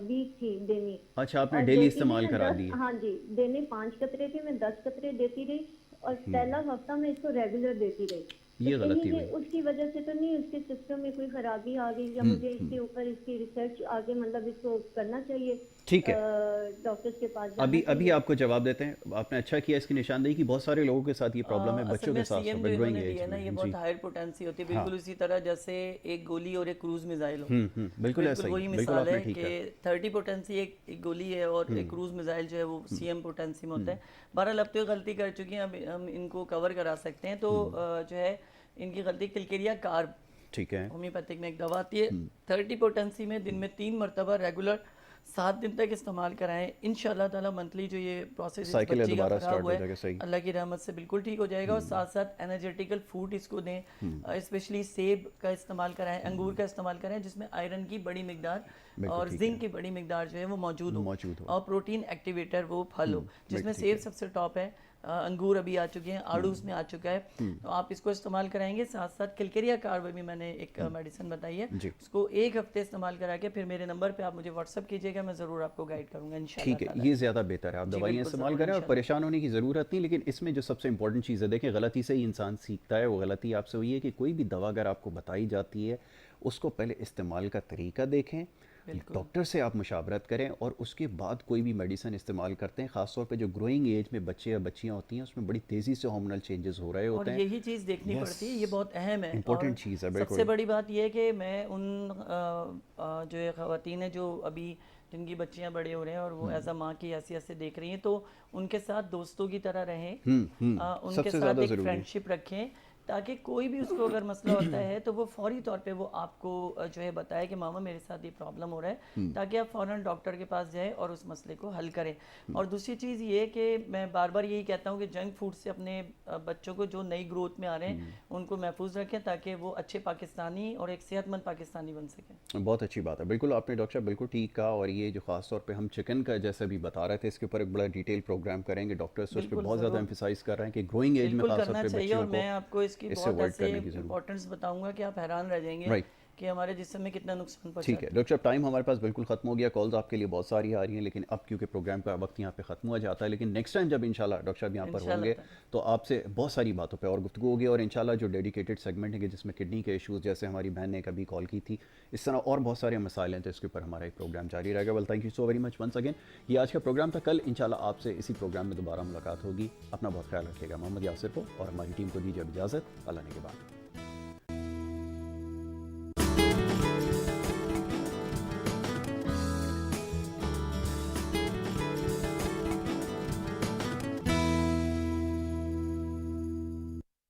Speaker 13: ویک تھی دینی.
Speaker 2: اچھا, آپ نے ڈیلی استعمال کرا دی؟
Speaker 13: ہاں جی, دینی 5 قطرے تھی, میں 10 قطرے دیتی رہی, اور پہلا ہفتہ میں اس کو ریگولر دیتی رہی.
Speaker 2: یہ غلطی ہوئی.
Speaker 13: اس کی وجہ سے تو نہیں, اس کے سسٹم میں کوئی خرابی آ گئی, یا مجھے اس کے اوپر اس کی ریسرچ آگے مطلب اس کو کرنا چاہیے,
Speaker 2: ٹھیک ہے,
Speaker 13: ڈاکٹرز کے پاس.
Speaker 2: ابھی آپ کو جواب دیتے ہیں. آپ نے اچھا کیا اس کی نشاندہی کی, بہت سارے لوگوں کے ساتھ یہ پرابلم ہے, بچوں کے ساتھ گروئنگ ایج میں.
Speaker 4: یہ بہت ہائر پوٹینسی ہوتی ہے, بالکل اسی طرح جیسے ایک گولی اور ایک کروز میزائل ہو.
Speaker 2: بالکل ایسا ہی,
Speaker 4: وہی مثال ہے کہ 30 پوٹینسی ایک گولی ہے اور ایک کروز میزائل جو ہے وہ CM پوٹینسی میں ہوتا ہے. بہرحال اب تو غلطی کر چکی ہیں, اب ہم ان کو کور کرا سکتے ہیں. تو جو ہے ان کی غلطی کلکیریا کارب,
Speaker 2: ٹھیک ہے,
Speaker 4: ہومیوپیتھک میں ایک دوا آتی ہے 30 پوٹینسی میں, دن میں 3 مرتبہ ریگولر 7 دن تک استعمال کرائیں. انشاءاللہ تعالیٰ منتھلی جو یہ پروسیس بچی کا خراب ہوا ہے اللہ کی رحمت سے بالکل ٹھیک ہو جائے گا. اور ساتھ ساتھ انرجیٹیکل فوڈ اس کو دیں, اسپیشلی سیب کا استعمال کرائیں, انگور کا استعمال کرائیں جس میں آئرن کی بڑی مقدار اور زنک کی بڑی مقدار جو ہے وہ موجود ہو, اور پروٹین ایکٹیویٹر وہ پھل ہو, جس میں سیب سب سے ٹاپ ہے, انگور ابھی آ چکے ہیں, آڑو اس میں آ چکا ہے, تو آپ اس کو استعمال کرائیں گے. ساتھ ساتھ کلکیریا کارب بھی میں نے ایک میڈیسن بتائی ہے, اس کو 1 ہفتے استعمال کرا کے پھر میرے نمبر پہ آپ مجھے واٹس ایپ کیجیے گا, میں ضرور آپ کو گائیڈ کروں گا انشاءاللہ.
Speaker 2: ٹھیک ہے, یہ زیادہ بہتر ہے, آپ دوائیاں استعمال کریں اور پریشان ہونے کی ضرورت نہیں. لیکن اس میں جو سب سے امپورٹنٹ چیز ہے, دیکھیں غلطی سے ہی انسان سیکھتا ہے. وہ غلطی آپ سے ہوئی ہے کہ کوئی بھی دوا اگر آپ کو بتائی جاتی ہے اس کو پہلے استعمال کا طریقہ دیکھیں, ڈاکٹر سے آپ مشاورت کریں, اور اس کے بعد کوئی بھی میڈیسن استعمال کرتے ہیں. خاص طور پہ جو گروئنگ ایج میں بچے یا بچیاں ہوتی ہیں اس میں بڑی تیزی سے ہارمونل چینجز ہو رہے ہوتے ہیں,
Speaker 4: اور یہی چیز دیکھنی پڑتی ہے, یہ بہت اہم ہے,
Speaker 2: امپورٹنٹ چیز ہے.
Speaker 4: سب سے بڑی بات یہ ہے کہ میں ان جو خواتین ہیں جو ابھی جن کی بچیاں بڑے ہو رہے ہیں اور وہ ایز اے ماں کی حیثیت سے دیکھ رہی ہیں, تو ان کے ساتھ دوستوں کی طرح رہیں, ان کے ساتھ ایک فرینڈشپ رکھیں, تاکہ کوئی بھی اس کو اگر مسئلہ ہوتا ہے تو وہ فوری طور پہ وہ آپ کو جو ہے بتائے کہ ماما میرے ساتھ یہ پرابلم ہو رہا ہے, تاکہ آپ فوراً ڈاکٹر کے پاس جائیں اور اس مسئلے کو حل کریں. اور دوسری چیز یہ کہ میں بار بار یہی کہتا ہوں کہ جنک فوڈ سے اپنے بچوں کو جو نئی گروتھ میں آ رہے ہیں ان کو محفوظ رکھیں, تاکہ وہ اچھے پاکستانی اور ایک صحت مند پاکستانی بن سکیں.
Speaker 2: بہت اچھی بات ہے, بالکل آپ نے ڈاکٹر صاحب بالکل ٹھیک کہا. اور یہ جو خاص طور پہ ہم چکن کا جیسے بھی بتا رہے تھے, اس کے اوپر ایک بڑا ڈیٹیل پروگرام کریں گے. ڈاکٹرس اس پہ بہت زیادہ ایمفسائز کر رہے ہیں کہ گروئنگ ایج میں خاص طور پہ بچوں کو,
Speaker 4: میں آپ کو اس کی بہت ایسے امپورٹنس بتاؤں گا کہ آپ حیران رہ جائیں گے کہ ہمارے جسم میں کتنا نقصان پہنچا.
Speaker 2: ٹھیک ہے ڈاکٹر صاحب, ٹائم ہمارے پاس بالکل ختم ہو گیا. کالز آپ کے لیے بہت ساری آ رہی ہیں, لیکن اب کیونکہ پروگرام کا وقت یہاں پہ ختم ہو جاتا ہے. لیکن نیکسٹ ٹائم جب انشاءاللہ ڈاکٹر صاحب یہاں پر ہوں گے تو آپ سے بہت ساری باتوں پہ اور گفتگو ہوگی. اور انشاءاللہ جو ڈیڈیکیٹڈ سیگمنٹ ہے کہ جس میں کڈنی کے ایشوز, جیسے ہماری بہن نے کبھی کال کی تھی, اس طرح اور بہت سارے مسائل ہیں, تو اس کے اوپر ہمارا ایک پروگرام جاری رہے گا. Well thank you so very much once again. یہ آج کا پروگرام تھا. کل انشاءاللہ آپ سے اسی پروگرام میں دوبارہ ملاقات ہوگی. اپنا بہت خیال رکھیے گا. محمد یاسر کو اور ہماری ٹیم کو دیجیے اجازت. اللہ نے کے بعد.